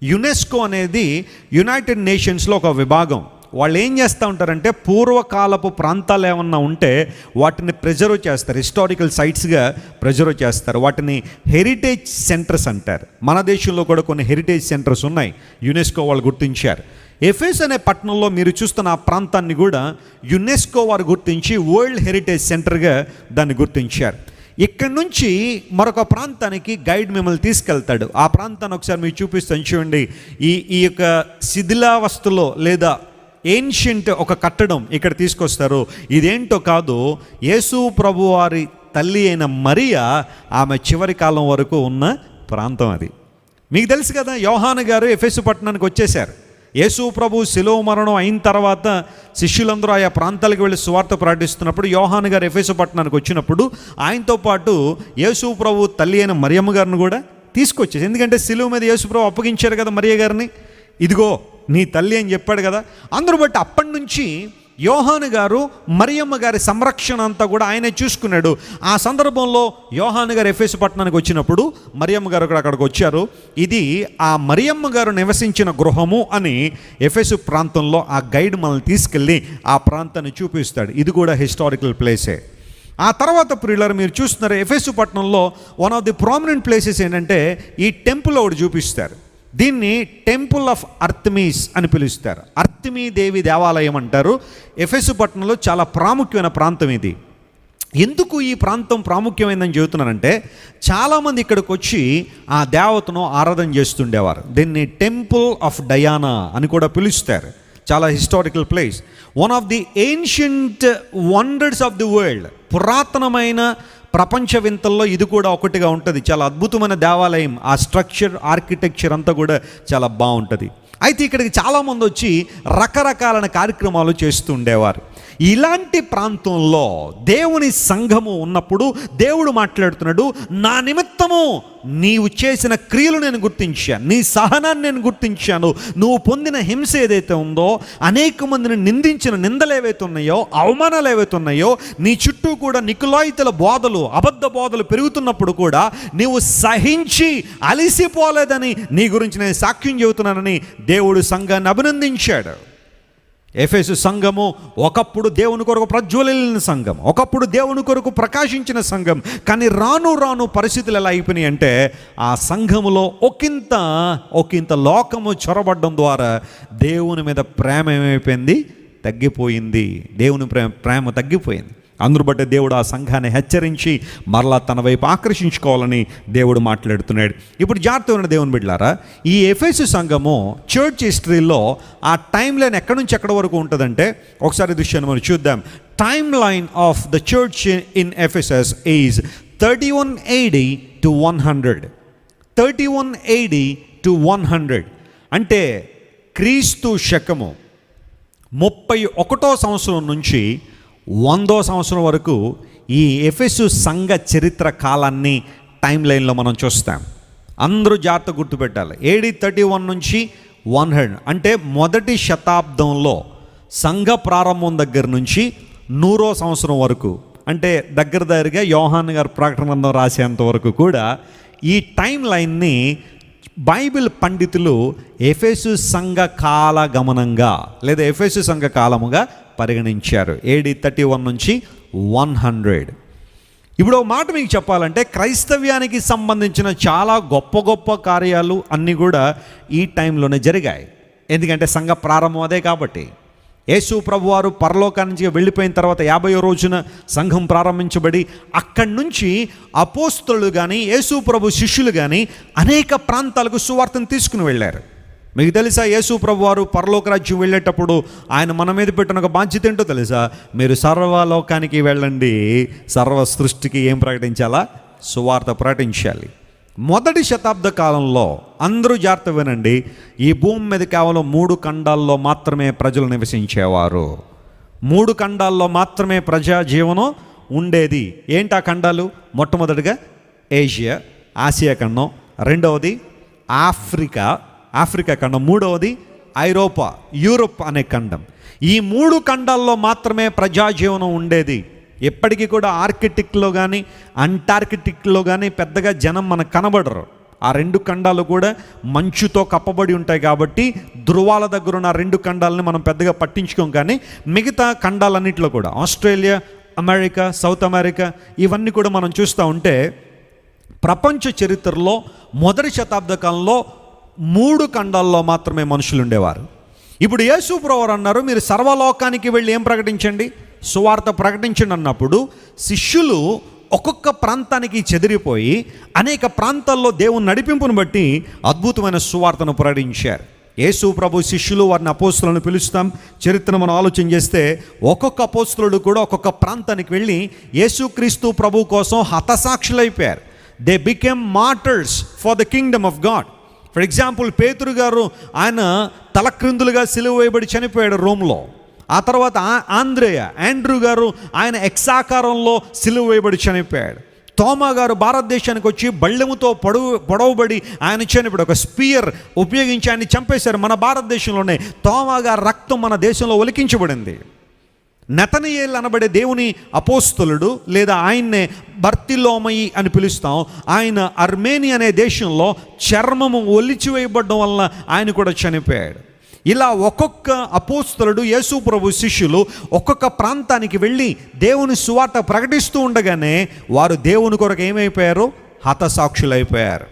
యునెస్కో అనేది యునైటెడ్ నేషన్స్లో ఒక విభాగం. వాళ్ళు ఏం చేస్తూ ఉంటారంటే పూర్వకాలపు ప్రాంతాలు ఏమన్నా ఉంటే వాటిని ప్రిజర్వ్ చేస్తారు, హిస్టారికల్ సైట్స్గా ప్రిజర్వ్ చేస్తారు. వాటిని హెరిటేజ్ సెంటర్స్ అంటారు. మన దేశంలో కూడా కొన్ని హెరిటేజ్ సెంటర్స్ ఉన్నాయి, యునెస్కో వాళ్ళు గుర్తించారు. ఎఫెస్ అనే పట్టణంలో మీరు చూస్తున్న ఆ ప్రాంతాన్ని కూడా యునెస్కో వారు గుర్తించి వరల్డ్ హెరిటేజ్ సెంటర్గా దాన్ని గుర్తించారు. ఇక్కడి నుంచి మరొక ప్రాంతానికి గైడ్ మిమ్మల్ని తీసుకెళ్తాడు. ఆ ప్రాంతాన్ని ఒకసారి మీకు చూపిస్తాను చూడండి. ఈ యొక్క శిథిలావస్థలో లేదా ఏన్షియంట్ ఒక కట్టడం ఇక్కడ తీసుకొస్తారు. ఇదేంటో కాదు, యేసు ప్రభు వారి తల్లి అయిన మరియా ఆమె చివరి కాలం వరకు ఉన్న ప్రాంతం అది. మీకు తెలుసు కదా, యోహాను గారు ఎఫెసు పట్టణానికి వచ్చేశారు. యేసు ప్రభు శిలువ మరణం అయిన తర్వాత శిష్యులందరూ ఆయా ప్రాంతాలకు వెళ్ళి సువార్త ప్రకటిస్తున్నప్పుడు యోహాను గారు ఎఫెసు పట్టణానికి వచ్చినప్పుడు ఆయనతో పాటు యేసు ప్రభు తల్లి అయిన మరియమ్మ గారిని కూడా తీసుకొచ్చేసి, ఎందుకంటే శిలువ మీద యేసు ప్రభు అప్పగించారు కదా మరియ గారిని, ఇదిగో నీ తల్లి అని చెప్పాడు కదా. అందరూ బట్టి అప్పటి నుంచి యోహాను గారు మరియమ్మ గారి సంరక్షణ అంతా కూడా ఆయనే చూసుకున్నాడు. ఆ సందర్భంలో యోహాను గారు ఎఫెసు పట్టణానికి వచ్చినప్పుడు మరియమ్మ గారు కూడా అక్కడికి వచ్చారు. ఇది ఆ మరియమ్మ గారు నివసించిన గృహము అని ఎఫెసు ప్రాంతంలో ఆ గైడ్ మనల్ని తీసుకెళ్ళి ఆ ప్రాంతాన్ని చూపిస్తాడు. ఇది కూడా హిస్టారికల్ ప్లేసే. ఆ తర్వాత ప్రియులారా మీరు చూస్తున్నారు, ఎఫెసు పట్టణంలో one of the prominent places ఏంటంటే ఈ టెంపుల్ ఒకటి చూపిస్తారు. దీన్ని టెంపుల్ ఆఫ్ అర్తమీస్ అని పిలుస్తారు. అర్తమీ దేవి దేవాలయం అంటారు. ఎఫెసు పట్టణంలో చాలా ప్రాముఖ్యమైన ప్రాంతం ఇది. ఎందుకు ఈ ప్రాంతం ప్రాముఖ్యమైందని చెబుతున్నానంటే చాలామంది ఇక్కడికి వచ్చి ఆ దేవతను ఆరాధన చేస్తుండేవారు. దీన్ని టెంపుల్ ఆఫ్ డయానా అని కూడా పిలుస్తారు. చాలా historical place, one of the ancient wonders of the world. పురాతనమైన ప్రపంచ వింతల్లో ఇది కూడా ఒకటిగా ఉంటుంది. చాలా అద్భుతమైన దేవాలయం. ఆ స్ట్రక్చర్, ఆర్కిటెక్చర్ అంతా కూడా చాలా బాగుంటుంది. అయితే ఇక్కడికి చాలామంది వచ్చి రకరకాలైన కార్యక్రమాలు చేస్తూ ఉండేవారు. ఇలాంటి ప్రాంతంలో దేవుని సంఘము ఉన్నప్పుడు దేవుడు మాట్లాడుతున్నాడు, నా నిమిత్తము నీవు చేసిన క్రియలు నేను గుర్తించాను, నీ సహనాన్ని నేను గుర్తించాను, నువ్వు పొందిన హింస ఏదైతే ఉందో, అనేక మందిని నిందించిన నిందలు ఏవైతే ఉన్నాయో, అవమానాలు ఏవైతే ఉన్నాయో, నీ చుట్టూ కూడా నికులాయితల బోధలు, అబద్ధ బోధలు పెరుగుతున్నప్పుడు కూడా నీవు సహించి అలిసిపోలేదని నీ గురించి నేను సాక్ష్యం చెబుతున్నానని దేవుడు సంఘాన్ని అభినందించాడు. ఎఫెసు సంఘము ఒకప్పుడు దేవుని కొరకు ప్రజ్వలిల్లిన సంఘం, ఒకప్పుడు దేవుని కొరకు ప్రకాశించిన సంఘం. కానీ రాను రాను పరిస్థితులు ఎలా అయిపోయినాయి అంటే ఆ సంఘములో ఒకంత లోకము చొరబడ్డం ద్వారా దేవుని మీద ప్రేమ ఏమైపోయింది, తగ్గిపోయింది. దేవుని ప్రేమ తగ్గిపోయింది. అందును బట్టి దేవుడు ఆ సంఘాన్ని హెచ్చరించి మరలా తన వైపు ఆకర్షించుకోవాలని దేవుడు మాట్లాడుతున్నాడు. ఇప్పుడు జాగ్రత్తగా ఉన్న దేవుని బిడ్డలారా, ఈ ఎఫెసు సంఘము చర్చ్ హిస్టరీలో ఆ టైం లైన్ ఎక్కడి నుంచి ఎక్కడి వరకు ఉంటుందంటే ఒకసారి దృశ్యాన్ని మనం చూద్దాం. Time line of the church in Ephesus is 31 AD to 100. 31 AD to 100 అంటే క్రీస్తు శకము 31వ సంవత్సరం నుంచి 100వ సంవత్సరం వరకు ఈ ఎఫెసు సంఘ చరిత్ర కాలాన్ని టైం లైన్లో మనం చూస్తాం. అందరూ జాగ్రత్త గుర్తుపెట్టాలి. AD 31 నుంచి 100 అంటే మొదటి శతాబ్దంలో సంఘ ప్రారంభం దగ్గర నుంచి 100వ సంవత్సరం వరకు, అంటే దగ్గరగా యోహాను గారు ప్రకటన గ్రంథం రాసేంత వరకు కూడా ఈ టైం లైన్ని బైబిల్ పండితులు ఎఫెసు సంఘ కాల గమనంగా లేదా ఎఫెసు సంఘ కాలముగా పరిగణించారు. AD 31 నుంచి 100. ఇప్పుడు ఒక మాట మీకు చెప్పాలంటే క్రైస్తవ్యానికి సంబంధించిన చాలా గొప్ప కార్యాలు అన్నీ కూడా ఈ టైంలోనే జరిగాయి. ఎందుకంటే సంఘ ప్రారంభం అదే కాబట్టి. యేసు ప్రభువారు పరలోకానికి వెళ్ళిపోయిన తర్వాత 50వ రోజున సంఘం ప్రారంభించబడి అక్కడి నుంచి అపోస్తలులు కానీ యేసు ప్రభు శిష్యులు కానీ అనేక ప్రాంతాలకు సువార్తను తీసుకుని వెళ్ళారు. మీకు తెలుసా, యేసు ప్రభువారు పరలోక రాజ్యం వెళ్ళేటప్పుడు ఆయన మన మీద పెట్టిన ఒక బాధ్యత ఏంటో తెలుసా? మీరు సర్వలోకానికి వెళ్ళండి, సర్వ సృష్టికి ఏం ప్రకటించాలా? సువార్త ప్రకటించాలి. మొదటి శతాబ్ద కాలంలో అందరూ జాగ్రత్త వినండి, ఈ భూమి మీద కేవలం 3 ఖండాల్లో మాత్రమే ప్రజలు నివసించేవారు. 3 ఖండాల్లో మాత్రమే ప్రజా జీవనం ఉండేది. ఏంటి ఆ ఖండాలు? మొట్టమొదటిగా ఏషియా, ఆసియా ఖండం. రెండవది ఆఫ్రికా ఖండం. మూడవది ఐరోపా, యూరోప్ అనే ఖండం. ఈ 3 ఖండాల్లో మాత్రమే ప్రజాజీవనం ఉండేది. ఎప్పటికీ కూడా ఆర్కిటిక్లో కానీ అంటార్కిటిక్లో కానీ పెద్దగా జనం మనకు కనబడరు. ఆ 2 ఖండాలు కూడా మంచుతో కప్పబడి ఉంటాయి కాబట్టి ధృవాల దగ్గర ఉన్న 2 ఖండాలని మనం పెద్దగా పట్టించుకోం. కానీ మిగతా ఖండాలన్నింటిలో కూడా ఆస్ట్రేలియా, అమెరికా, సౌత్ అమెరికా ఇవన్నీ కూడా మనం చూస్తూ ఉంటే ప్రపంచ చరిత్రలో మొదటి శతాబ్ద కాలంలో 3 ఖండాల్లో మాత్రమే మనుషులు ఉండేవారు. ఇప్పుడు యేసు ప్రభువు అన్నారు, మీరు సర్వలోకానికి వెళ్ళి ఏం ప్రకటించండి? సువార్త ప్రకటించండి అన్నప్పుడు శిష్యులు ఒక్కొక్క ప్రాంతానికి చెదిరిపోయి అనేక ప్రాంతాల్లో దేవుని నడిపింపును బట్టి అద్భుతమైన సువార్తను ప్రకటించారు. యేసు ప్రభు శిష్యులు, వారిని అపోస్తులను పిలుస్తాం. చరిత్రను మనం ఆలోచన చేస్తే ఒక్కొక్క అపోస్తులుడు కూడా ఒక్కొక్క ప్రాంతానికి వెళ్ళి యేసుక్రీస్తు ప్రభు కోసం హతసాక్షులైపోయారు. They became martyrs for the kingdom of God. For example, పేతురు గారు ఆయన తలక్రిందులుగా సిలువ వేయబడి చనిపోయాడు రోమ్లో. ఆ తర్వాత ఆండ్రూ గారు ఆయన ఎక్సాకారంలో సిలువ వేయబడి చనిపోయాడు. తోమా గారు భారతదేశానికి వచ్చి బళ్ళెముతో పొడవబడి ఆయన చనిపోయాడు. ఒక స్పియర్ ఉపయోగించి ఆయన చంపేశారు మన భారతదేశంలోనే. తోమా గారి రక్తం మన దేశంలో ఒలికించబడింది. నతనయేలు అనబడే దేవుని అపోస్తలుడు, లేదా ఆయన్నే బర్తిలోమయి అని పిలుస్తాం, ఆయన అర్మేనియా అనే దేశంలో చర్మము ఒలిచివేయబడడం వల్ల ఆయన కూడా చనిపోయాడు. ఇలా ఒక్కొక్క అపోస్తలుడు, యేసు ప్రభు శిష్యులు ఒక్కొక్క ప్రాంతానికి వెళ్ళి దేవుని సువార్త ప్రకటిస్తూ ఉండగానే వారు దేవుని కొరకు ఏమైపోయారు? హతసాక్షులైపోయారు.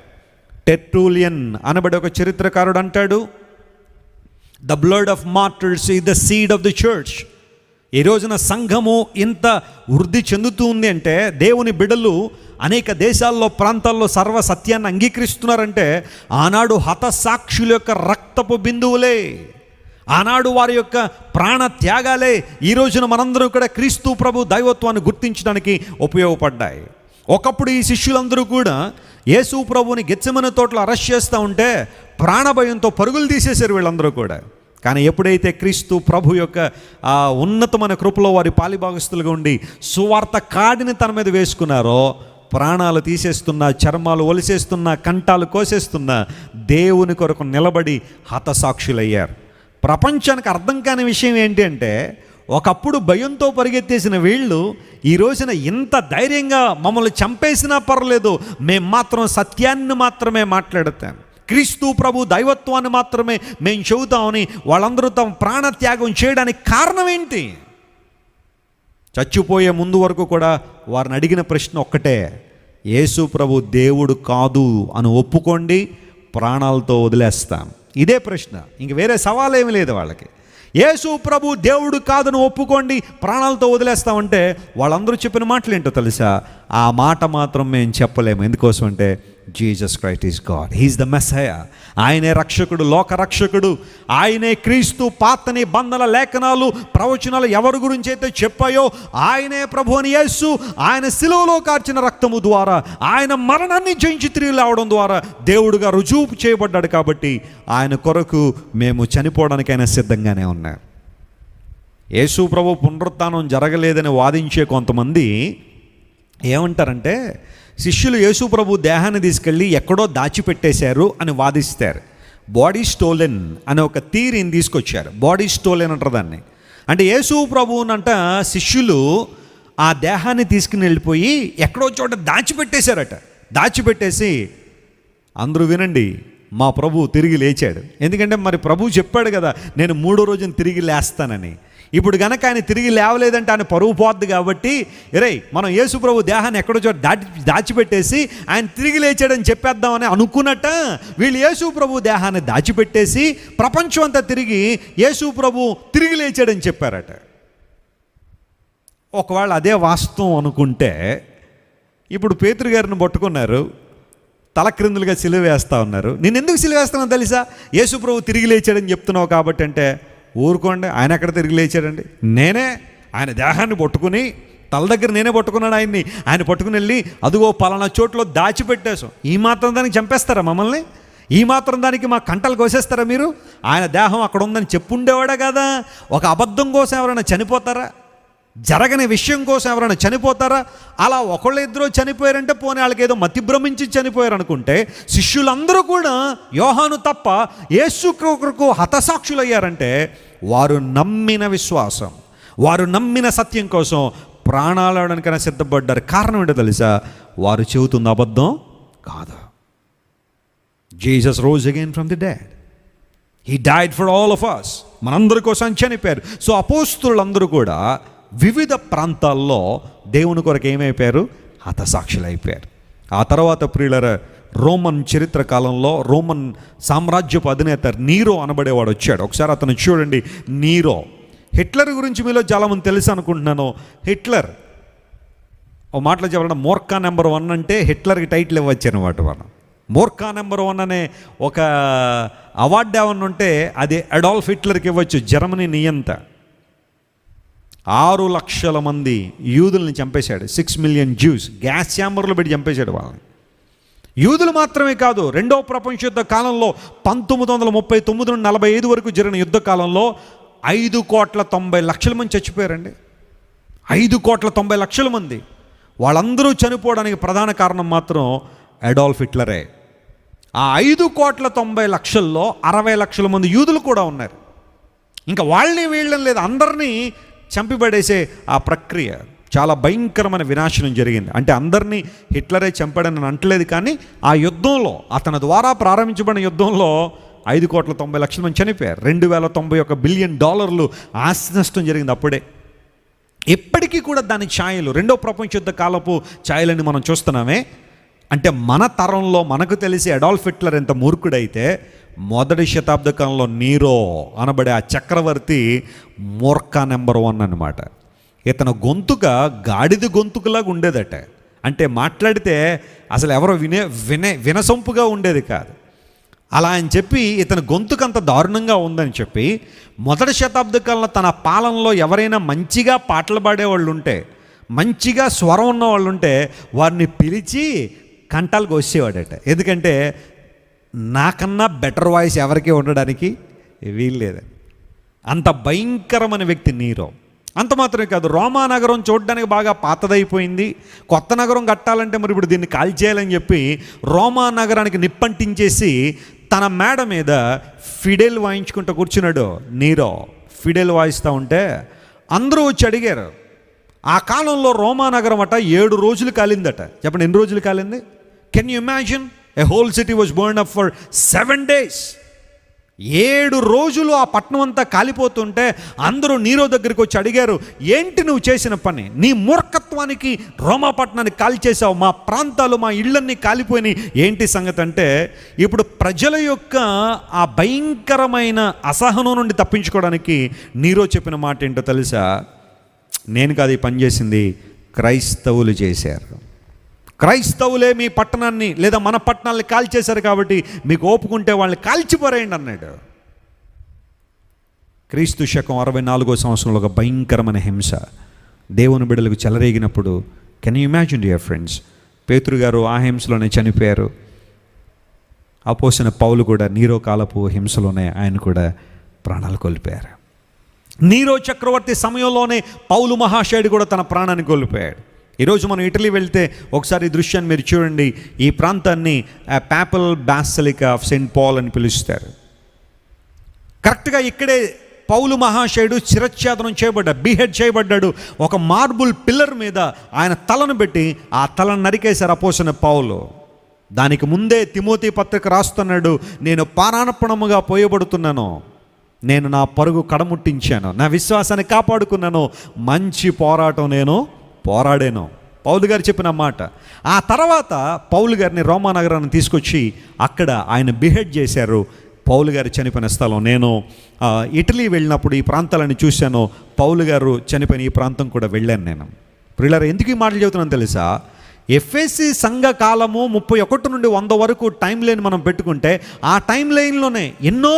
టెర్టులియన్ అనబడే ఒక చరిత్రకారుడు అంటాడు, the blood of martyrs is the seed of the church. ఈ రోజున సంఘము ఇంత వృద్ధి చెందుతూ ఉంది అంటే, దేవుని బిడ్డలు అనేక దేశాల్లో, ప్రాంతాల్లో సర్వ సత్యాన్ని అంగీకరిస్తున్నారంటే ఆనాడు హతసాక్షుల యొక్క రక్తపు బిందువులే, ఆనాడు వారి యొక్క ప్రాణ త్యాగాలే ఈ రోజున మనందరం కూడా క్రీస్తు ప్రభు దైవత్వాన్ని గుర్తించడానికి ఉపయోగపడ్డాయి. ఒకప్పుడు ఈ శిష్యులందరూ కూడా యేసు ప్రభుని గెత్సెమనే తోటలో అరెస్ట్ చేస్తూ ఉంటే ప్రాణభయంతో పరుగులు తీసేశారు వీళ్ళందరూ కూడా. కానీ ఎప్పుడైతే క్రీస్తు ప్రభు యొక్క ఆ ఉన్నతమైన కృపలో వారి పాలిభాగస్తులుగా ఉండి సువార్త కాడిని తన మీద వేసుకున్నారో, ప్రాణాలు తీసేస్తున్నా, చర్మాలు ఒలిసేస్తున్నా, కంఠాలు కోసేస్తున్నా దేవుని కొరకు నిలబడి హతసాక్షులయ్యారు. ప్రపంచానికి అర్థం కాని విషయం ఏంటి అంటే, ఒకప్పుడు భయంతో పరిగెత్తేసిన వీళ్ళు ఈ రోజున ఇంత ధైర్యంగా మమ్మల్ని చంపేసినా పర్లేదు, మేము మాత్రం సత్యాన్ని మాత్రమే మాట్లాడతాం, క్రీస్తు ప్రభు దైవత్వాన్ని మాత్రమే మేము చెబుతామని వాళ్ళందరూ తమ ప్రాణత్యాగం చేయడానికి కారణం ఏంటి? చచ్చిపోయే ముందు వరకు కూడా వారిని అడిగిన ప్రశ్న ఒక్కటే, యేసు ప్రభు దేవుడు కాదు అని ఒప్పుకోండి, ప్రాణాలతో వదిలేస్తాం. ఇదే ప్రశ్న, ఇంక వేరే సవాలేమీ లేదు వాళ్ళకి. యేసు ప్రభు దేవుడు కాదని ఒప్పుకోండి, ప్రాణాలతో వదిలేస్తామంటే వాళ్ళందరూ చెప్పిన మాటలు ఏంటో తెలుసా? ఆ మాట మాత్రం మేము చెప్పలేము. ఎందుకోసం అంటే Jesus Christ is God, he is the Messiah. ఆయనే రక్షకుడు, లోక రక్షకుడు, ఆయనే క్రీస్తు. పాత నిబంధనల లేఖనాలు, ప్రవచనాలు ఎవరి గురించి అయితే చెప్పాయో ఆయనే ప్రభు అని యేసు ఆయన శిలువలో కార్చిన రక్తము ద్వారా, ఆయన మరణాన్ని జయించి తిరిగి లేవడం ద్వారా దేవుడుగా రుజువు చేయబడ్డాడు. కాబట్టి ఆయన కొరకు మేము చనిపోవడానికి ఆయన సిద్ధంగానే ఉన్నారు. యేసు ప్రభు పునరుత్థానం జరగలేదని వాదించే కొంతమంది ఏమంటారంటే, శిష్యులు యేసు ప్రభు దేహాన్ని తీసుకెళ్ళి ఎక్కడో దాచిపెట్టేశారు అని వాదిస్తారు. బాడీ స్టోలెన్ అనే ఒక థియరీని తీసుకొచ్చారు. బాడీ స్టోలెన్ అంటారు దాన్ని. అంటే యేసు ప్రభువునంట శిష్యులు ఆ దేహాన్ని తీసుకుని వెళ్ళిపోయి ఎక్కడో చోట దాచిపెట్టేశారట. దాచిపెట్టేసి, అందరూ వినండి, మా ప్రభు తిరిగి లేచాడు. ఎందుకంటే మరి ప్రభు చెప్పాడు కదా, నేను 3వ రోజున తిరిగి లేస్తానని. ఇప్పుడు గనక ఆయన తిరిగి లేవలేదంటే ఆయన పరువు పోద్ది. కాబట్టి మనం యేసు ప్రభు దేహాన్ని ఎక్కడో చోట దాచిపెట్టేసి ఆయన తిరిగి లేచాడని చెప్పేద్దామని అనుకున్నట్ట వీళ్ళు యేసు ప్రభు దేహాన్ని దాచిపెట్టేసి ప్రపంచం అంతా తిరిగి యేసు ప్రభు తిరిగి లేచాడని చెప్పారట. ఒకవేళ అదే వాస్తవం అనుకుంటే, ఇప్పుడు పేతురు గారిని పట్టుకున్నారు, తలక్రిందులుగా సిలువ వేస్తూ ఉన్నారు. నేను ఎందుకు సిలువ వేస్తానో తెలుసా? యేసు ప్రభు తిరిగి లేచాడని చెప్తున్నావు కాబట్టి అంటే, ఊరుకోండి, ఆయన ఎక్కడ తిరిగి లేచాడండి? నేనే ఆయన దేహాన్ని పట్టుకుని, తల దగ్గర నేనే పట్టుకున్నాను ఆయన్ని. ఆయన పట్టుకుని వెళ్ళి అదిగో పలానా చోట్లో దాచిపెట్టేసాం. ఈ మాత్రం దానికి చంపేస్తారా మమ్మల్ని? ఈ మాత్రం దానికి మా కంటలు కోసేస్తారా మీరు? ఆయన దేహం అక్కడ ఉందని చెప్పుండేవాడా కదా? ఒక అబద్ధం కోసం ఎవరైనా చనిపోతారా? జరగని విషయం కోసం ఎవరైనా చనిపోతారా? అలా ఒకళ్ళు ఇద్దరు చనిపోయారంటే పోనీ వాళ్ళకి ఏదో మతి భ్రమించి చనిపోయారు అనుకుంటే, శిష్యులందరూ కూడా యోహాను తప్ప యేసు కొరకు హతసాక్షులు అయ్యారంటే వారు నమ్మిన విశ్వాసం, వారు నమ్మిన సత్యం కోసం ప్రాణాలు ఇవ్వడానికైనా సిద్ధపడ్డారు. కారణం ఏంటో తెలుసా? వారు చెబుతున్న అబద్ధం కాదు. Jesus rose again from the dead. He died for all of us. మనందరి కోసం చనిపోయారు. సో అపోస్తులందరూ కూడా వివిధ ప్రాంతాల్లో దేవుని కొరకు ఏమైపోయారు? హతసాక్షులు అయిపోయారు. ఆ తర్వాత ప్రియులరా, రోమన్ చరిత్ర కాలంలో రోమన్ సామ్రాజ్యపు అధినేత నీరో అనబడేవాడు వచ్చాడు. ఒకసారి అతను చూడండి. నీరో. హిట్లర్ గురించి మీలో చాలామంది తెలుసు అనుకుంటున్నాను. హిట్లర్ ఓ మాటలో చెప్పాలంటే మోర్కా నెంబర్ 1 అంటే హిట్లర్కి టైటిల్ ఇవ్వచ్చు అనమాట. మనం మోర్కా నెంబర్ 1 అనే ఒక అవార్డు ఏమన్నా ఉంటే అది అడాల్ఫ్ హిట్లర్కి ఇవ్వచ్చు. జర్మనీ నియంత 6 లక్షల మంది యూదుల్ని చంపేశాడు. 6 మిలియన్ జ్యూస్ గ్యాస్ ఛాంబర్లో పెట్టి చంపేశాడు వాళ్ళని. యూదులు మాత్రమే కాదు, రెండవ ప్రపంచ యుద్ధ కాలంలో 1939 నుండి 45 వరకు జరిగిన యుద్ధ కాలంలో 5,90,00,000 మంది చచ్చిపోయారండి. 5,90,00,000 మంది. వాళ్ళందరూ చనిపోవడానికి ప్రధాన కారణం మాత్రం అడాల్ఫ్ హిట్లరే. ఆ 5,90,00,000లో 60 లక్షల మంది యూదులు కూడా ఉన్నారు. ఇంకా వాళ్ళని వీళ్ళని లేదు, అందరినీ చంపిపడేసే ఆ ప్రక్రియ చాలా భయంకరమైన వినాశనం జరిగింది. అంటే అందరినీ హిట్లరే చంపాడని అంటలేదు, కానీ ఆ యుద్ధంలో అతని ద్వారా ప్రారంభించబడిన యుద్ధంలో 5,90,00,000 మంది చనిపోయారు. 2091 బిలియన్ డాలర్లు ఆస్తి నష్టం జరిగింది అప్పుడే. ఎప్పటికీ కూడా దాని ఛాయలు, రెండో ప్రపంచ యుద్ధ కాలపు ఛాయలని మనం చూస్తున్నామే. అంటే మన తరంలో మనకు తెలిసి అడాల్ఫ్ హిట్లర్ ఎంత మూర్ఖుడైతే, మొదటి శతాబ్ద కాలంలో నీరో అనబడే ఆ చక్రవర్తి మోర్కా నెంబర్ 1 అన్నమాట. ఇతను గొంతుక గాడిద గొంతుకులాగా ఉండేదట. అంటే మాట్లాడితే అసలు ఎవరో వినసొంపుగా ఉండేది కాదు. అలా అని చెప్పి ఇతని గొంతుకంత దారుణంగా ఉందని చెప్పి మొదటి శతాబ్ద కాలంలో తన పాలనలో ఎవరైనా మంచిగా పాటలు పాడేవాళ్ళు ఉంటే, మంచిగా స్వరం ఉన్న వాళ్ళు ఉంటే వారిని పిలిచి కంఠాలు కోసేవాడట. ఎందుకంటే నాకన్నా బెటర్ వాయిస్ ఎవరికి ఉండడానికి వీల్లేదు. అంత భయంకరమైన వ్యక్తి నీరో. అంత మాత్రమే కాదు, రోమా నగరం చూడడానికి బాగా పాతదైపోయింది. కొత్త నగరం కట్టాలంటే మరి ఇప్పుడు దీన్ని కాల్చేయాలని చెప్పి రోమా నగరానికి నిప్పంటించేసి తన మేడ మీద ఫిడెల్ వాయించుకుంటూ కూర్చున్నాడు నీరో. ఫిడెల్ వాయిస్తూ ఉంటే అందరూ వచ్చి అడిగారు. ఆ కాలంలో రోమా నగరం అట 7 రోజులు కాలిందట. చెప్పండి, ఎన్ని రోజులు కాలింది? Can you imagine? A whole city was burned up for 7 days. 7 రోజులు ఆ పట్టణం అంతా కాలిపోతుంటే అందరూ నీరో దగ్గరికి వచ్చి అడిగారు, ఏంటి నువ్వు చేసిన పని? నీ మూర్ఖత్వానికి రోమా పట్టణాన్ని కాల్చేసావు, మా ప్రాంతాలు మా ఇళ్ళన్నీ కాలిపోయినాయి, ఏంటి సంగతి అంటే, ఇప్పుడు ప్రజల యొక్క ఆ భయంకరమైన అసహనం నుండి తప్పించుకోవడానికి నీరో చెప్పిన మాట ఏంటో తెలుసా? నేను కాదు ఈ పని చేసింది, క్రైస్తవులు చేశారు. క్రైస్తవులే మీ పట్టణాన్ని లేదా మన పట్టణాన్ని కాల్చేశారు, కాబట్టి మీకు ఓపుకుంటే వాళ్ళని కాల్చిపోరేయండి అన్నాడు. క్రీస్తు శకం 64వ సంవత్సరంలో ఒక భయంకరమైన హింస దేవుని బిడ్డలకు చెలరేగినప్పుడు, can you imagine dear friends? పేతురు గారు ఆ హింసలోనే చనిపోయారు. అపోసిన పౌలు కూడా నీరో కాలపు హింసలోనే ఆయన కూడా ప్రాణాలు కోల్పోయారు. నీరో చక్రవర్తి సమయంలోనే పౌలు మహాశయుడు కూడా తన ప్రాణాన్ని కోల్పోయాడు. ఈరోజు మనం ఇటలీ వెళ్తే ఒకసారి ఈ దృశ్యాన్ని మీరు చూడండి. ఈ ప్రాంతాన్ని papal basilica of saint Paul అని పిలుస్తారు. కరెక్ట్గా ఇక్కడే పౌలు మహాశయుడు శిరచ్ఛేదనం చేయబడ్డాడు, బీహెడ్ చేయబడ్డాడు. ఒక మార్బుల్ పిల్లర్ మీద ఆయన తలను పెట్టి ఆ తలను నరికేశారు అపోసిన పౌలు. దానికి ముందే తిమోతి పత్రిక రాస్తున్నాడు, నేను పారాణపణముగా పోయబడుతున్నాను, నేను నా పరుగు కడముట్టించాను, నా విశ్వాసాన్ని కాపాడుకున్నాను, మంచి పోరాటం నేను పోరాడాను. పౌలు గారు చెప్పిన మాట. ఆ తర్వాత పౌలు గారిని రోమా నగరాన్ని తీసుకొచ్చి అక్కడ ఆయన బిహెడ్ చేశారు. పౌలు గారు చనిపోయిన స్థలం, నేను ఇటలీ వెళ్ళినప్పుడు ఈ ప్రాంతాలని చూశాను. పౌలు గారు చనిపోయిన ఈ ప్రాంతం కూడా వెళ్ళాను నేను. ప్రియులారా, ఎందుకు ఈ మాటలు చెబుతున్నాను తెలుసా? ఎఫ్ఎస్సి సంఘ కాలము 31 నుండి 100 వరకు టైం లైన్ మనం పెట్టుకుంటే ఆ టైం లైన్లోనే ఎన్నో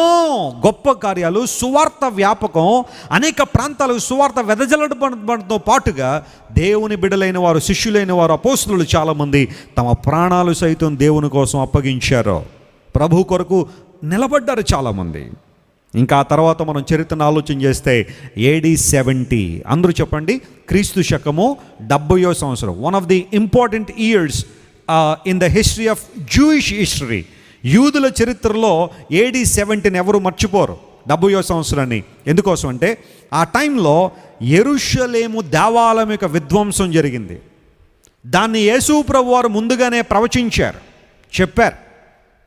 గొప్ప కార్యాలు, సువార్త వ్యాపకం, అనేక ప్రాంతాలకు సువార్త వెదజల్లడంతో పాటుగా దేవుని బిడ్డలైన వారు, శిష్యులైన వారు, అపోస్తలులు చాలామంది తమ ప్రాణాలు సైతం దేవుని కోసం అప్పగించారు. ప్రభు కొరకు నిలబడ్డారు చాలామంది. ఇంకా ఆ తర్వాత మనం చరిత్రను ఆలోచన చేస్తే AD 70, అందరూ చెప్పండి, క్రీస్తు శకము 70వ సంవత్సరం. One of the important years in the history of Jewish history. యూదుల చరిత్రలో AD 70 ఎవరు మర్చిపోరు, 70వ సంవత్సరాన్ని. ఎందుకోసం అంటే ఆ టైంలో యెరూషలేము దేవాలయం యొక్క విధ్వంసం జరిగింది. దాన్ని యేసు ప్రభు వారు ముందుగానే ప్రవచించారు, చెప్పారు.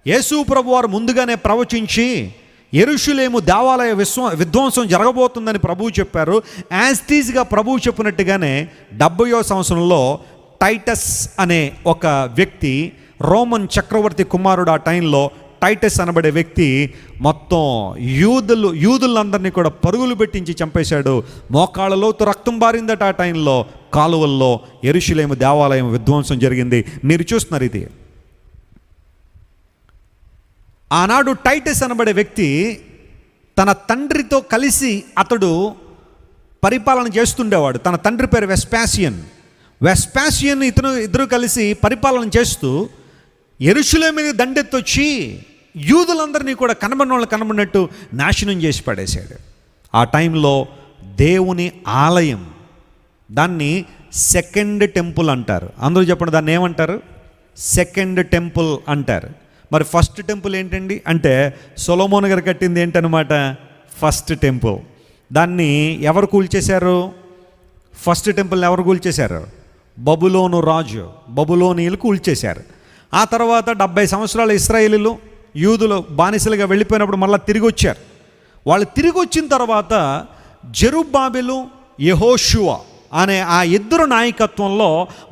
యేసు ప్రభు వారు ముందుగానే ప్రవచించి యెరూషలేము దేవాలయ విధ్వంసం జరగబోతుందని ప్రభువు చెప్పారు. యాజ్ టీజ్గా ప్రభువు చెప్పినట్టుగానే 70వ సంవత్సరంలో టైటస్ అనే ఒక వ్యక్తి, రోమన్ చక్రవర్తి కుమారుడు ఆ టైంలో, టైటస్ అనబడే వ్యక్తి మొత్తం యూదులందరినీ కూడా పరుగులు పెట్టించి చంపేశాడు. మోకాళ్ళలో రక్తం బారిందట ఆ టైంలో. కాలువల్లో యెరూషలేము దేవాలయం విధ్వంసం జరిగింది. మీరు చూస్తున్నారు ఇది. ఆనాడు టైటస్ అనబడే వ్యక్తి తన తండ్రితో కలిసి అతడు పరిపాలన చేస్తుండేవాడు. తన తండ్రి పేరు వెస్పాసియన్ ఇద్దరు కలిసి పరిపాలన చేస్తూ యెరూషలేము మీద దండెత్తొచ్చి యూదులందరినీ కూడా కనబడినట్టు నాశనం చేసి పడేశాడు. ఆ టైంలో దేవుని ఆలయం, దాన్ని సెకండ్ టెంపుల్ అంటారు. అందరూ చెప్పండి, దాన్ని ఏమంటారు? సెకండ్ టెంపుల్ అంటారు. మరి ఫస్ట్ టెంపుల్ ఏంటండి అంటే సొలొమోను గారు కట్టింది ఏంటనమాట, ఫస్ట్ టెంపుల్. దాన్ని ఎవరు కూల్చేశారు? ఫస్ట్ టెంపుల్ని ఎవరు కూల్చేశారు? బబులోను రాజు, బబులోనీయులు కూల్చేశారు. ఆ తర్వాత 70 సంవత్సరాల ఇశ్రాయేలీలు యూదులు బానిసలుగా వెళ్ళిపోయినప్పుడు మళ్ళీ తిరిగి వచ్చారు. వాళ్ళు తిరిగి వచ్చిన తర్వాత జెరుబ్బాబెలు, యెహోషువ అనే ఆ ఇద్దరు నాయకత్వంలో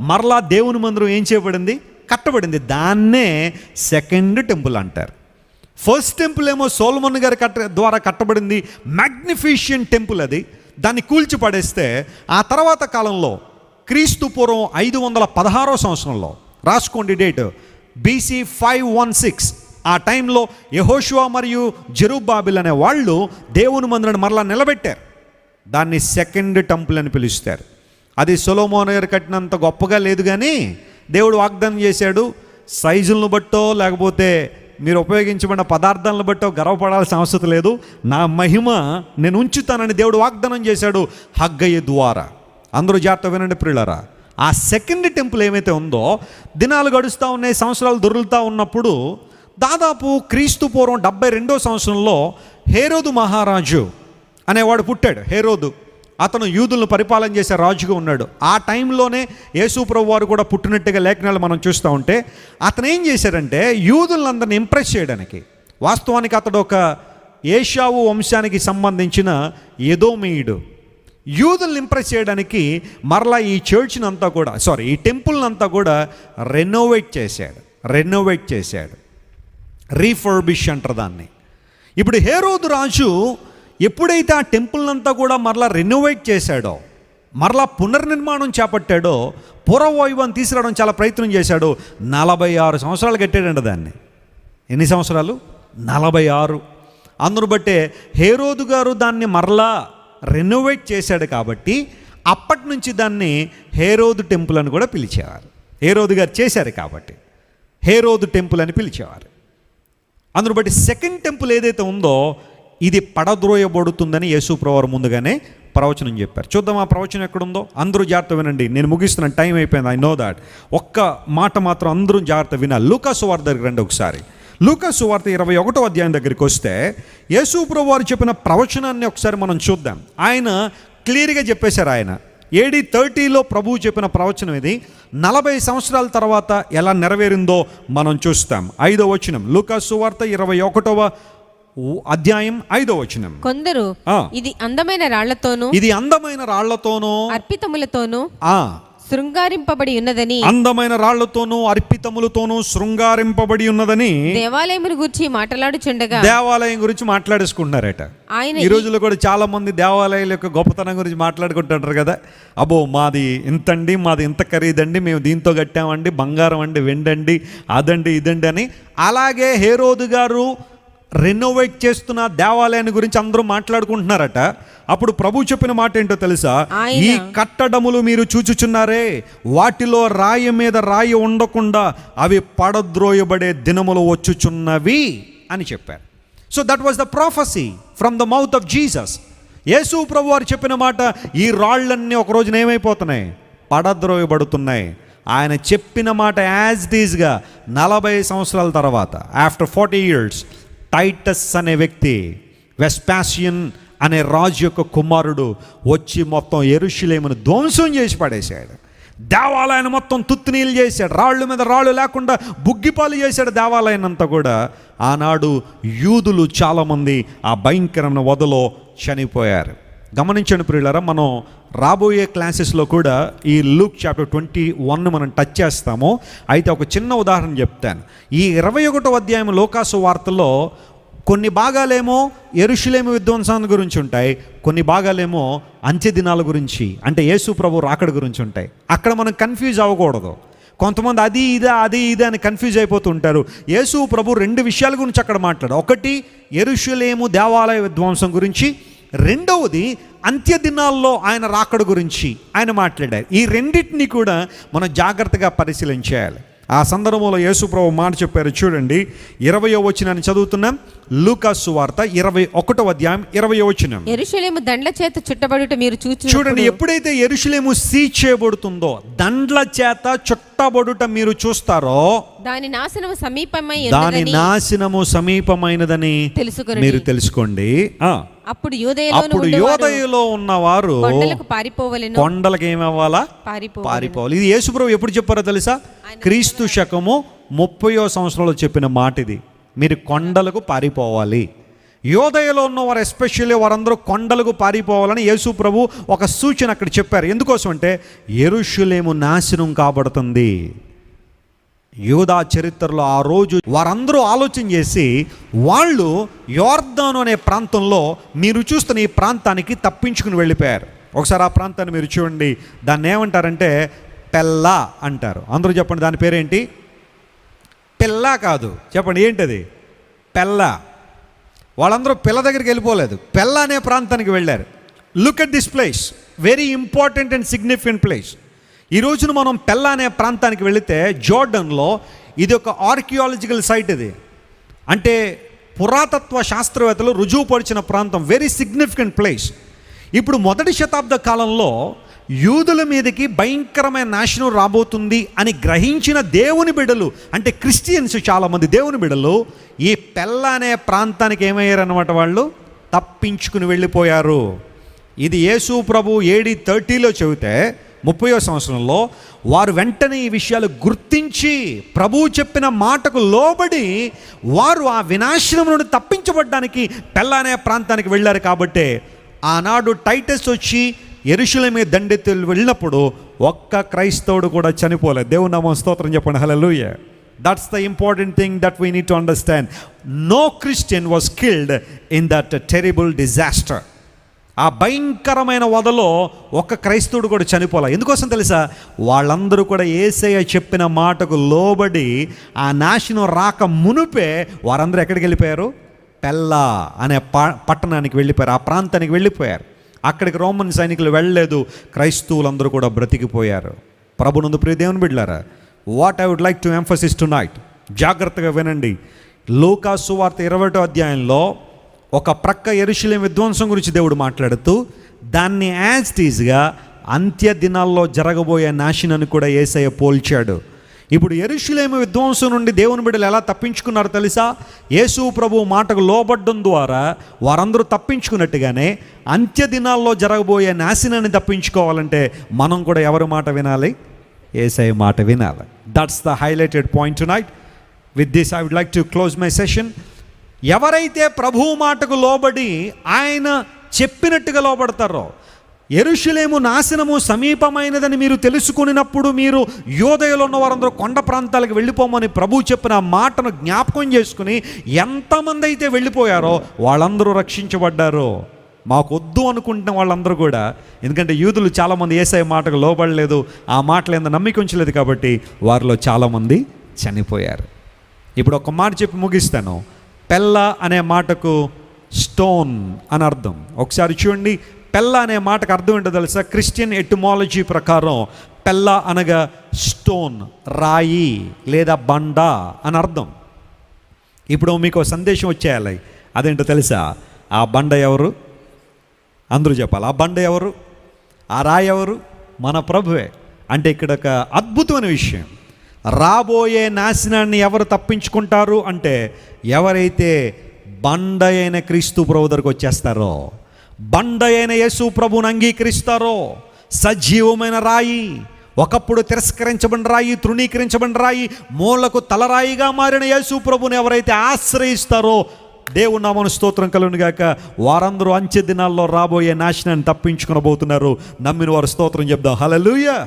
మరలా దేవుని మందిరం ఏం చేయబడింది? కట్టబడింది. దాన్నే సెకండ్ టెంపుల్ అంటారు. ఫస్ట్ టెంపుల్ ఏమో సొలొమోను గారి ద్వారా కట్టబడింది, మ్యాగ్నిఫిషియంట్ టెంపుల్ అది. దాన్ని కూల్చి పడేస్తే ఆ తర్వాత కాలంలో క్రీస్తు పూర్వం 516వ సంవత్సరంలో, రాసుకోండి డేట్, BC 516, ఆ టైంలో యెహోషువ మరియు జెరుబ్బాబెల్ అనే వాళ్ళు దేవుని మందిరాన్ని మరలా నిలబెట్టారు. దాన్ని సెకండ్ టెంపుల్ అని పిలుస్తారు. అది సొలొమోను గారు కట్టినంత గొప్పగా లేదు, కానీ దేవుడు వాగ్దానం చేశాడు, సైజులను బట్టో లేకపోతే మీరు ఉపయోగించబడిన పదార్థాలను బట్టో గర్వపడాల్సిన అవసరం లేదు, నా మహిమ నేను ఉంచుతానని దేవుడు వాగ్దానం చేశాడు హగ్గయి ద్వారా. అందరూ జాగ్రత్త వినండి ప్రియులారా. ఆ సెకండ్ టెంపుల్ ఏమైతే ఉందో, దినాలు గడుస్తూ ఉన్నాయి, సంవత్సరాలు దొరుకుతూ ఉన్నప్పుడు దాదాపు క్రీస్తు పూర్వం 72వ సంవత్సరంలో హేరోదు మహారాజు అనేవాడు పుట్టాడు. హేరోదు, అతను యూదులను పరిపాలన చేసే రాజుగా ఉన్నాడు. ఆ టైంలోనే యేసు ప్రభు వారు కూడా పుట్టినట్టుగా లేఖనాలు మనం చూస్తూ ఉంటే, అతను ఏం చేశాడంటే యూదులందరిని ఇంప్రెస్ చేయడానికి, వాస్తవానికి అతడు ఒక ఏషావు వంశానికి సంబంధించిన ఎదోమీయుడు. యూదుల్ని ఇంప్రెస్ చేయడానికి మరలా ఈ చర్చ్ని అంతా కూడా, ఈ టెంపుల్ని అంతా కూడా రెనోవేట్ చేశాడు. రీఫర్బిష్ అంటారు దాన్ని. ఇప్పుడు హేరోదు రాజు ఎప్పుడైతే ఆ టెంపుల్ని అంతా కూడా మరలా రెనోవేట్ చేశాడో, మరలా పునర్నిర్మాణం చేపట్టాడో, పూర్వవైభవం తీసుకురావడం చాలా ప్రయత్నం చేశాడు. 46 సంవత్సరాలు కట్టాడంట దాన్ని. ఎన్ని సంవత్సరాలు? 46. అందును బట్టే హేరోదు గారు దాన్ని మరలా రెనోవేట్ చేశాడు కాబట్టి అప్పటి నుంచి దాన్ని హేరోదు టెంపుల్ అని కూడా పిలిచేవారు. హేరోదు గారు చేశారు కాబట్టి హేరోదు టెంపుల్ అని పిలిచేవారు. అందును బట్టి సెకండ్ టెంపుల్ ఏదైతే ఉందో ఇది పడద్రోయబడుతుందని యేసు ప్రభువు ముందుగానే ప్రవచనం చెప్పారు. చూద్దాం ఆ ప్రవచనం ఎక్కడుందో. అందరూ జాగ్రత్త వినండి, నేను ముగిస్తున్నాను, టైం అయిపోయింది, ఐ నో దాట్. ఒక్క మాట మాత్రం అందరూ జాగ్రత్త వినాలి. లూకా సువార్త దగ్గరికి రండి ఒకసారి. లూకా సువార్త 21వ అధ్యాయం దగ్గరికి వస్తే యేసు ప్రభువు వారు చెప్పిన ప్రవచనాన్ని ఒకసారి మనం చూద్దాం. ఆయన క్లియర్గా చెప్పేశారు. ఆయన AD 30లో ప్రభువు చెప్పిన ప్రవచనం ఇది 40 సంవత్సరాల తర్వాత ఎలా నెరవేరిందో మనం చూస్తాం. 5వ వచనం, లూకా సువార్త 21వ అధ్యాయం 5వ వచనం. కొందరు ఇది అందమైన రాళ్లతోనూ అర్పితములతోనూ శృంగారింపబడి ఉన్నదని, అందమైన రాళ్లతోనూ అర్పితములతోనూ శృంగారింపబడి ఉన్నదని దేవాలయం గురించి మాట్లాడుచుండగా, దేవాలయం గురించి మాట్లాడేసుకుంటున్నారట. ఈ రోజుల్లో కూడా చాలా మంది దేవాలయాల యొక్క గొప్పతనం గురించి మాట్లాడుకుంటుంటారు కదా. అబ్బో మాది ఇంతండి, మాది ఇంత ఖరీదండి, మేము దీంతో కట్టామండి, బంగారం అండి, వెండండి, అదండి ఇదండి అని. అలాగే హేరోదు గారు రెనోవేట్ చేస్తున్న దేవాలయాన్ని గురించి అందరూ మాట్లాడుకుంటున్నారట. అప్పుడు ప్రభు చెప్పిన మాట ఏంటో తెలుసా? ఈ కట్టడములు మీరు చూచుచున్నారే, వాటిలో రాయి మీద రాయి ఉండకుండా అవి పడద్రోయబడే దినములు వచ్చుచున్నవి అని చెప్పారు. So that was the prophecy from the mouth of Jesus. యేసు ప్రభు వారు చెప్పిన మాట, ఈ రాళ్ళన్నీ ఒక రోజున ఏమైపోతున్నాయి? పడద్రోయబడుతున్నాయి. ఆయన చెప్పిన మాట యాజ్ ఇట్ ఈజ్గా 40 సంవత్సరాల తర్వాత, ఆఫ్టర్ 40 years, టైటస్ అనే వ్యక్తి, వెస్పాసియన్ అనే రాజు యొక్క కుమారుడు వచ్చి మొత్తం యెరూషలేమును ధ్వంసం చేసి పడేశాడు. దేవాలయాన్ని మొత్తం తుత్తునీలు చేశాడు. రాళ్ళు మీద రాళ్ళు లేకుండా బుగ్గిపాలు చేశాడు దేవాలయాన్ని అంతా కూడా. ఆనాడు యూదులు చాలామంది ఆ భయంకరమైన వధలో చనిపోయారు. గమనించండి ప్రియులారా, మనం రాబోయే క్లాసెస్లో కూడా ఈ లూక్ చాప్టర్ 21 మనం టచ్ చేస్తాము. అయితే ఒక చిన్న ఉదాహరణ చెప్తాను. ఈ 21వ అధ్యాయం లోకాసు వార్తలో కొన్ని భాగాలేమో యెరూషలేము విధ్వంసాన్ని గురించి ఉంటాయి, కొన్ని భాగాలేమో అంత్య దినాల గురించి, అంటే యేసు ప్రభు రాకడ గురించి ఉంటాయి. అక్కడ మనం కన్ఫ్యూజ్ అవ్వకూడదు. కొంతమంది అది ఇదే అని కన్ఫ్యూజ్ అయిపోతుంటారు. యేసు ప్రభు 2 విషయాల గురించి అక్కడ మాట్లాడు. ఒకటి యెరూషలేము దేవాలయ విధ్వంసం గురించి, రెండవది అంత్య దినాల్లో ఆయన రాకడ గురించి ఆయన మాట్లాడారు. ఈ రెండింటిని కూడా మనం జాగ్రత్తగా పరిశీలించాలి. ఆ సందర్భంలో యేసు ప్రభు మాట చెప్పారు. చూడండి, 20వ వచనాన్ని చదువుతున్నాం. లూకాసు వార్త 21వ అధ్యాయం 20వ వచనం. యెరూషలేము దండ్ల చేత చుట్టబడుట మీరు చూడండి, ఎప్పుడైతే యెరూషలేము సీజ్ చేయబడుతుందో, దండ్ల చేత చుట్టబడుట మీరు చూస్తారో, దాని నాశనము సమీపమైనదని మీరు తెలుసుకోండి. అప్పుడు యూదయలో ఉన్నవారు కొండలకు ఏమవ్వాలా? పారిపోవాలి. ఇది యేసుప్రభు ఎప్పుడు చెప్పారో తెలుసా? క్రీస్తు శకము 30వ సంవత్సరంలో చెప్పిన మాట ఇది. మీరు కొండలకు పారిపోవాలి. యూదయలో ఉన్నవారు ఎస్పెషల్లీ వారందరూ కొండలకు పారిపోవాలని యేసు ప్రభు ఒక సూచన అక్కడ చెప్పారు. ఎందుకోసం అంటే యెరూషలేము నాశనం కాబడుతుంది. యూదా చరిత్రలో ఆ రోజు వారందరూ ఆలోచన చేసి వాళ్ళు యోర్దాను అనే ప్రాంతంలో మీరు చూస్తున్న ఈ ప్రాంతానికి తప్పించుకుని వెళ్ళిపోయారు. ఒకసారి ఆ ప్రాంతాన్ని మీరు చూడండి. దాన్ని ఏమంటారంటే పెల్లా అంటారు. అందరూ చెప్పండి, దాని పేరేంటి? పెల్లా కాదు, చెప్పండి ఏంటది? పెల్లా. వాళ్ళందరూ పిల్ల దగ్గరికి వెళ్ళిపోలేదు, పెల్లా అనే ప్రాంతానికి వెళ్ళారు. Look at this place, very important and significant place. ఈ రోజున మనం పెల్లా అనే ప్రాంతానికి వెళితే జోర్డన్లో ఇది ఒక ఆర్కియాలజికల్ సైట్. ఇది అంటే పురాతత్వ శాస్త్రవేత్తలు రుజువుపరిచిన ప్రాంతం, వెరీ సిగ్నిఫికెంట్ ప్లేస్. ఇప్పుడు 1వ శతాబ్ద కాలంలో యూదుల మీదకి భయంకరమైన నాశనం రాబోతుంది అని గ్రహించిన దేవుని బిడ్డలు, అంటే క్రిస్టియన్స్ చాలామంది దేవుని బిడ్డలు ఈ పెల్లా అనే ప్రాంతానికి ఏమయ్యారన్నమాట? వాళ్ళు తప్పించుకుని వెళ్ళిపోయారు. ఇది యేసు ప్రభు AD 30లో చెబితే 30వ సంవత్సరంలో వారు వెంటనే ఈ విషయాలు గుర్తించి ప్రభువు చెప్పిన మాటకు లోబడి వారు ఆ వినాశనం నుండి తప్పించబడ్డానికి పెల్లా అనే ప్రాంతానికి వెళ్ళారు. కాబట్టి ఆనాడు టైటస్ వచ్చి యెరూషలేము మీద దండెత్తి వెళ్ళినప్పుడు ఒక్క క్రైస్తవుడు కూడా చనిపోలేదు. దేవుని నామం స్తోత్రం చెప్పండి. Hallelujah. That's the important thing that we need to understand. No Christian was killed in that terrible disaster. ఆ భయంకరమైన వధలో ఒక్క క్రైస్తవుడు కూడా చనిపోలే. ఎందుకోసం తెలుసా? వాళ్ళందరూ కూడా యేసయ్య చెప్పిన మాటకు లోబడి ఆ నాశనం రాక మునుపే వారందరూ ఎక్కడికి వెళ్ళిపోయారు? పెల్లా అనే పట్టణానికి వెళ్ళిపోయారు, ఆ ప్రాంతానికి వెళ్ళిపోయారు. అక్కడికి రోమన్ సైనికులు వెళ్ళలేదు, క్రైస్తవులందరూ కూడా బ్రతికిపోయారు. ప్రభునందు ప్రియ దేవుని బిడ్డలారా, what I would like to emphasis tonight, జాగ్రత్తగా వినండి. లూకాసు వార్త 20వ అధ్యాయంలో ఒక ప్రక్క యెరూషలేము విధ్వంసం గురించి దేవుడు మాట్లాడుతూ దాన్ని యాజ్ ఇట్ ఈజ్గా అంత్య దినాల్లో జరగబోయే నాశనాన్ని కూడా యేసయ్య పోల్చాడు. ఇప్పుడు యెరూషలేము విధ్వంసం నుండి దేవుని బిడ్డలు ఎలా తప్పించుకున్నారో తెలుసా? యేసు ప్రభు మాటకు లోబడ్డం ద్వారా వారందరూ తప్పించుకున్నట్టుగానే అంత్య దినాల్లో జరగబోయే నాశనాన్ని తప్పించుకోవాలంటే మనం కూడా ఎవరి మాట వినాలి? యేసయ్య మాట వినాలి. That's the highlighted point tonight. With this I would like to close my session. ఎవరైతే ప్రభువు మాటకు లోబడి ఆయన చెప్పినట్టుగా లోబడతారో, యెరూషలేము నాశనము సమీపమైనదని మీరు తెలుసుకున్నప్పుడు మీరు యూదయలో ఉన్న వారందరూ కొండ ప్రాంతాలకు వెళ్ళిపోమని ప్రభువు చెప్పిన మాటను జ్ఞాపకం చేసుకుని ఎంతమంది అయితే వెళ్ళిపోయారో వాళ్ళందరూ రక్షించబడ్డారు. మాకు వద్దు అనుకుంటున్న వాళ్ళందరూ కూడా, ఎందుకంటే యూదులు చాలామంది యేసయ్య మాటకు లోబడలేదు, ఆ మాటలు ఎంత నమ్మిక ఉంచలేదు, కాబట్టి వారిలో చాలామంది చనిపోయారు. ఇప్పుడు ఒక మాట చెప్పి ముగిస్తాను. పెల్లా అనే మాటకు స్టోన్ అని అర్థం. ఒకసారి చూడండి, పెల్లా అనే మాటకు అర్థం ఏంటో తెలుసా? క్రిస్టియన్ ఎటిమాలజీ ప్రకారం పెల్లా అనగా స్టోన్, రాయి లేదా బండ అని అర్థం. ఇప్పుడు మీకు సందేశం వచ్చేయాలి. అదేంటో తెలుసా? ఆ బండ ఎవరు? అందరూ చెప్పాలి. ఆ బండ ఎవరు? ఆ రాయి ఎవరు? మన ప్రభువే. అంటే ఇక్కడ ఒక అద్భుతమైన విషయం, రాబోయే నాశనాన్ని ఎవరు తప్పించుకుంటారు అంటే ఎవరైతే బండ అయిన క్రీస్తు ప్రభు దగ్గరకు వచ్చేస్తారో, బండ అయిన యేసు ప్రభువుని అంగీకరిస్తారో, సజీవమైన రాయి, ఒకప్పుడు తిరస్కరించబడిన రాయి, తృణీకరించబడిన రాయి, మూలకు తలరాయిగా మారిన యేసు ప్రభువుని ఎవరైతే ఆశ్రయిస్తారో, దేవుని నామమున స్తోత్రం కలుగును గాక, వారందరూ అంచె దినాల్లో రాబోయే నాశనాన్ని తప్పించుకొనబోతున్నారు. నమ్మిన వారు స్తోత్రం చెప్దాం. హల్లెలూయా.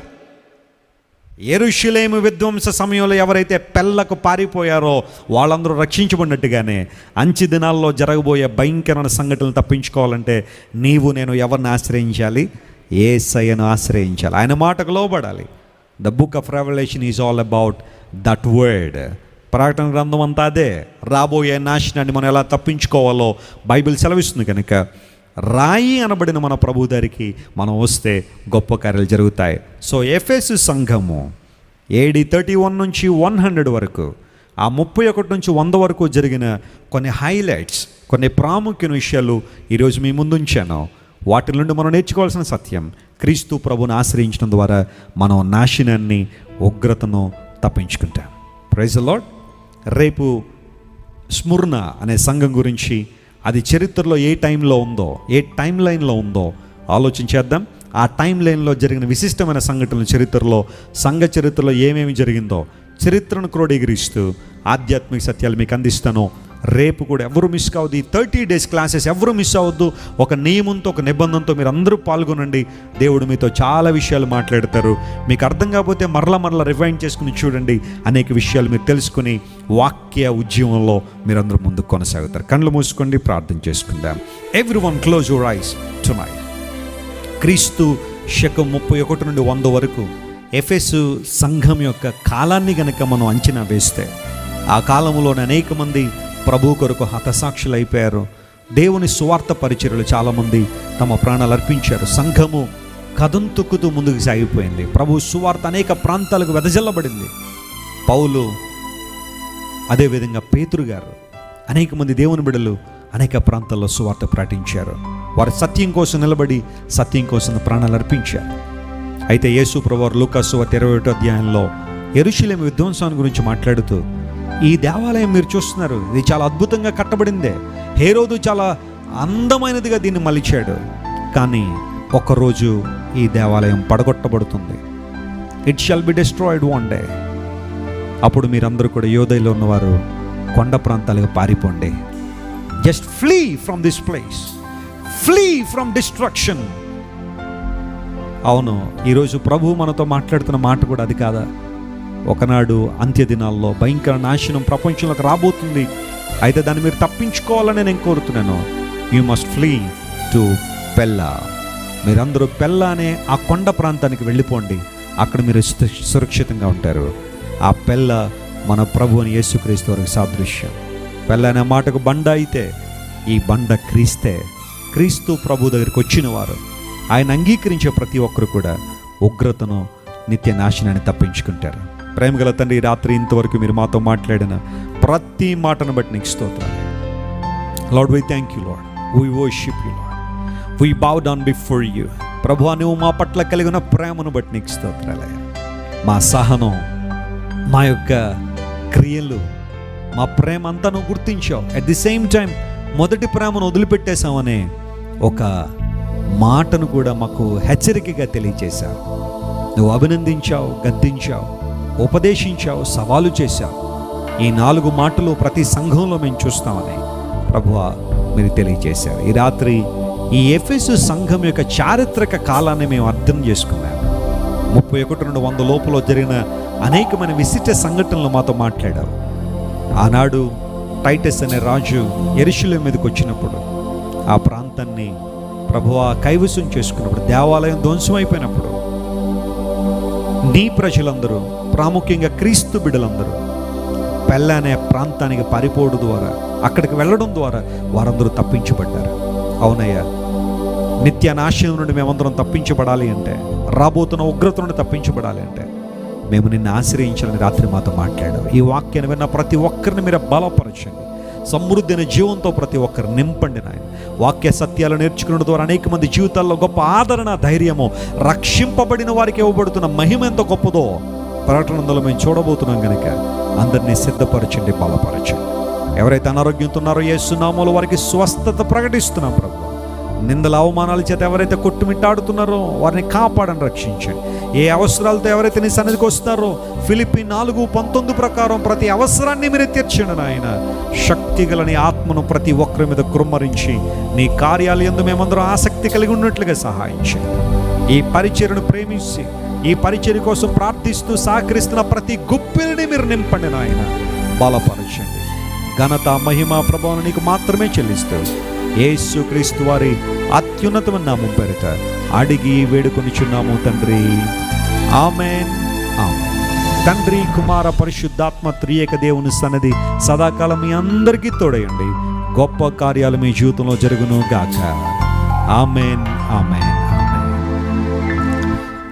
యెరూషలేము విధ్వంస సమయంలో ఎవరైతే పెళ్ళకు పారిపోయారో వాళ్ళందరూ రక్షించబడినట్టుగానే అంచె దినాల్లో జరగబోయే భయంకరమైన సంఘటనలు తప్పించుకోవాలంటే నీవు నేను ఎవరిని ఆశ్రయించాలి? యేసయ్యను ఆశ్రయించాలి. ఆయన మాటకు లోబడాలి. The book of revelation is all about that word. ప్రకటన గ్రంథం అంతా అదే. రాబోయే నాశనాన్ని మనం ఎలా తప్పించుకోవాలో బైబిల్ సెలవిస్తుంది. కనుక రాయి అనబడిన మన ప్రభు దగ్గరికి మనం వస్తే గొప్ప కార్యాలు జరుగుతాయి. సో ఎఫెసు సంఘము AD 31 నుంచి 100 వరకు, ఆ 31 నుంచి 100 వరకు జరిగిన కొన్ని హైలైట్స్, కొన్ని ప్రాముఖ్యమైన విషయాలు ఈరోజు మీ ముందు ఉంచాను. వాటి నుండి మనం నేర్చుకోవాల్సిన సత్యం, క్రీస్తు ప్రభుని ఆశ్రయించడం ద్వారా మనం నాశనాన్ని, ఉగ్రతను తప్పించుకుంటాం. Praise the lord. రేపు స్ముర్ణ అనే సంఘం గురించి, అది చరిత్రలో ఏ టైంలో ఉందో, ఏ టైం లైన్లో ఉందో ఆలోచించేద్దాం. ఆ టైం లైన్లో జరిగిన విశిష్టమైన సంఘటనలు, చరిత్రలో, సంఘ చరిత్రలో ఏమేమి జరిగిందో చరిత్రను క్రోడీకరిస్తూ ఆధ్యాత్మిక సత్యాలు మీకు అందిస్తాను. రేపు కూడా ఎవరు మిస్ కావద్దు. ఈ 30 days క్లాసెస్ ఎవరు మిస్ అవ్వద్దు. ఒక నియమంతో, ఒక నిబంధనతో మీరు అందరూ పాల్గొనండి. దేవుడు మీతో చాలా విషయాలు మాట్లాడతారు. మీకు అర్థం కాకపోతే మరలా రివైండ్ చేసుకుని చూడండి. అనేక విషయాలు మీరు తెలుసుకుని వాక్య ఉద్యమంలో మీరందరూ ముందుకు కొనసాగుతారు. కళ్ళు మూసుకోండి, ప్రార్థన చేసుకుందాం. Everyone close your eyes tonight. క్రీస్తు శకం 31 నుండి 100 వరకు ఎఫెసు సంఘం యొక్క కాలాన్ని గనక మనం అంచనా వేస్తే, ఆ కాలంలోని అనేక మంది ప్రభు కొరకు హతసాక్షులు అయిపోయారు. దేవుని సువార్త పరిచర్యలు చాలామంది తమ ప్రాణాలు అర్పించారు. సంఘము కదంతొక్కుతూ ముందుకు సాగిపోయింది. ప్రభు సువార్త అనేక ప్రాంతాలకు వెదజల్లబడింది. పౌలు, అదేవిధంగా పేతురు గారు, అనేక మంది దేవుని బిడ్డలు అనేక ప్రాంతాల్లో సువార్త ప్రకటించారు. వారు సత్యం కోసం నిలబడి సత్యం కోసం ప్రాణాలు అర్పించారు. అయితే యేసు ప్రభువారు లూకా సువార్త 21వ అధ్యాయంలో యెరూషలేము విధ్వంసాన్ని గురించి మాట్లాడుతూ, ఈ దేవాలయం మీరు చూస్తున్నారు, ఇది చాలా అద్భుతంగా కట్టబడిందే. హేరోదు చాలా అందమైనదిగా దీన్ని మలిచాడు. కానీ ఒకరోజు ఈ దేవాలయం పడగొట్టబడుతుంది. It shall be destroyed one day. అప్పుడు మీరందరూ కూడా యోదయలో ఉన్నవారు కొండ ప్రాంతాలకు పారిపోండి. Just flee from this place, flee from destruction. అవును, ఈరోజు ప్రభు మనతో మాట్లాడుతున్న మాట కూడా అది కాదా? ఒకనాడు అంత్య దినాల్లో భయంకర నాశనం ప్రపంచంలోకి రాబోతుంది. అయితే దాన్ని మీరు తప్పించుకోవాలని నేను కోరుతున్నాను. You must flee to Pella. మీరందరూ పెల్లా అనే ఆ కొండ ప్రాంతానికి వెళ్ళిపోండి. అక్కడ మీరు సురక్షితంగా ఉంటారు. ఆ పెల్ల మన ప్రభు అని యేసుక్రీస్తు వారికి సాదృశ్యం. పెల్ల అనే మాటకు బండ అయితే, ఈ బండ క్రీస్తే. క్రీస్తు ప్రభు దగ్గరికి వచ్చిన వారు, ఆయన అంగీకరించే ప్రతి ఒక్కరు కూడా ఉగ్రతను, నిత్య నాశనాన్ని తప్పించుకుంటారు. ప్రేమగల తండ్రి, రాత్రి ఇంతవరకు మీరు మాతో మాట్లాడిన ప్రతి మాటను బట్టి నీకు స్తోత్రాలు. Lord, we thank you Lord, we worship you Lord, we bow down before you. ప్రభువా, నువ్వు మా పట్ల కలిగిన ప్రేమను బట్టి నీకు స్తోత్రాలు. మా సహనం, మా యొక్క క్రియలు, మా ప్రేమ అంతా నువ్వు గుర్తించావు. అట్ ది సేమ్ టైం మొదటి ప్రేమను వదిలిపెట్టేశామనే ఒక మాటను కూడా మాకు హెచ్చరికగా తెలియచేశావు. నువ్వు అభినందించావు, గద్దించావు, ఉపదేశించావు, సవాలు చేశావు. ఈ 4 మాటలు ప్రతి సంఘంలో మేము చూస్తామని ప్రభువా మీరు తెలియజేశారు. ఈ రాత్రి ఈ ఎఫెసు సంఘం యొక్క చారిత్రక కాలాన్ని మేము అర్థం చేసుకున్నాము. 31 నుండి 100 లోపల జరిగిన అనేకమైన విశిష్ట సంఘటనలు మాతో మాట్లాడావు. ఆనాడు టైటస్ అనే రాజు యెరూషలేము మీదకి వచ్చినప్పుడు, ఆ ప్రాంతాన్ని ప్రభువా కైవసం చేసుకున్నప్పుడు, దేవాలయం ధ్వంసమైపోయినప్పుడు, నీ ప్రజలందరూ, ప్రాముఖ్యంగా క్రీస్తు బిడ్డలందరూ పెళ్ళ అనే ప్రాంతానికి పారిపోవడం ద్వారా, అక్కడికి వెళ్ళడం ద్వారా వారందరూ తప్పించబడ్డారు. అవునయ్యా, నిత్య నాశనం నుండి మేమందరం తప్పించబడాలి అంటే, రాబోతున్న ఉగ్రత నుండి తప్పించబడాలి అంటే మేము నిన్ను ఆశ్రయించాలని రాత్రి మాతో మాట్లాడావు. ఈ వాక్యాన్ని విన్న ప్రతి ఒక్కరిని మీరు బలపరచండి, సమృద్ధి అయిన జీవంతో ప్రతి ఒక్కరు నింపండి నాయన. వాక్య సత్యాలు నేర్చుకున్న ద్వారా అనేక మంది జీవితాల్లో గొప్ప ఆదరణ, ధైర్యము, రక్షింపబడిన వారికి ఇవ్వబడుతున్న మహిమ ఎంత గొప్పదో ప్రకటనలో మేము చూడబోతున్నాం కనుక అందరినీ సిద్ధపరచండి, బలపరచండి. ఎవరైతే అనారోగ్యంతో ఉన్నారో యేసు నామములో వారికి స్వస్థత ప్రకటిస్తున్నాం ప్రభు. నిందల అవమానాల చేత ఎవరైతే కొట్టుమిట్టాడుతున్నారో వారిని కాపాడని, రక్షించండి. ఏ అవసరాలతో ఎవరైతే నీ సన్నిధికి వస్తారో ఫిలిప్పీ 4:19 ప్రకారం ప్రతి అవసరాన్ని మీరే తీర్చండి నాయన. శక్తి గల నీ ఆత్మను ప్రతి ఒక్కరి మీద కుమ్మరించి నీ కార్యాలయందు మేమందరం ఆసక్తి కలిగి ఉన్నట్లుగా సహాయం చేయండి. ఈ పరిచర్యను ప్రేమించి ఈ పరిచర్య కోసం ప్రార్థిస్తూ సహకరిస్తున్న ప్రతి గుప్పిని మీరు నింపండి నాయన, బలపరచండి. ఘనత, మహిమ, ప్రభావం నీకు మాత్రమే చెల్లిస్తూ యేసు క్రీస్తు వారి అత్యున్నతమైన నామం పేరిట అడిగి వేడుకొనిచున్నాము తండ్రి, ఆమేన్, ఆమేన్. తండ్రి, కుమార, పరిశుద్ధాత్మ త్రియేక దేవుని సన్నిధి సదాకాలం మీ అందరికీ తోడయండి. గొప్ప కార్యాలు మీ జీవితంలో జరుగును గాక. Amen, amen, amen.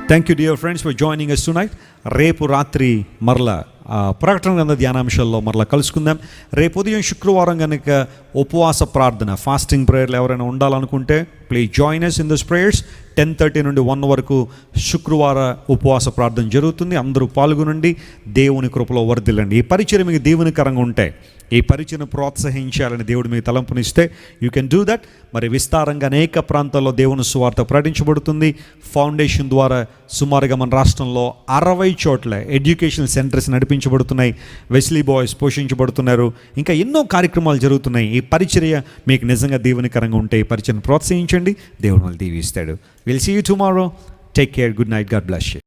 Thank you dear friends for joining us tonight. రేపు రాత్రి మరలా ప్రకటన గ్రంథ ధ్యానాంశాల్లో మరలా కలుసుకుందాం. రేపు ఉదయం శుక్రవారం కనుక ఉపవాస ప్రార్థన, ఫాస్టింగ్ ప్రేయర్లు ఎవరైనా ఉండాలనుకుంటే please join us in those prayers. 10:30 నుండి 1 వరకు శుక్రవార ఉపవాస ప్రార్థన జరుగుతుంది. అందరూ పాల్గొనండి, దేవుని కృపలో వర్ధిల్లండి. ఈ పరిచయం మీకు దీవెనకరంగా ఉంటే, ఈ పరిచయను ప్రోత్సహించాలని దేవుడు మీకు తలంపునిస్తే యూ కెన్ డూ దట్. మరి విస్తారంగా అనేక ప్రాంతాల్లో దేవుని సువార్త ప్రకటించబడుతుంది. ఫౌండేషన్ ద్వారా సుమారుగా మన రాష్ట్రంలో 60 చోట్ల ఎడ్యుకేషనల్ సెంటర్స్ నడిపించబడుతున్నాయి. వెస్లీ బాయ్స్ పోషించబడుతున్నారు. ఇంకా ఎన్నో కార్యక్రమాలు జరుగుతున్నాయి. ఈ పరిచర్య మీకు నిజంగా దీవెనకరంగా ఉంటే ఈ పరిచయను ప్రోత్సహించండి, దేవుడు మనల్ని దీవిస్తాడు. Will see you tomorrow. Take care. Good night. God bless you.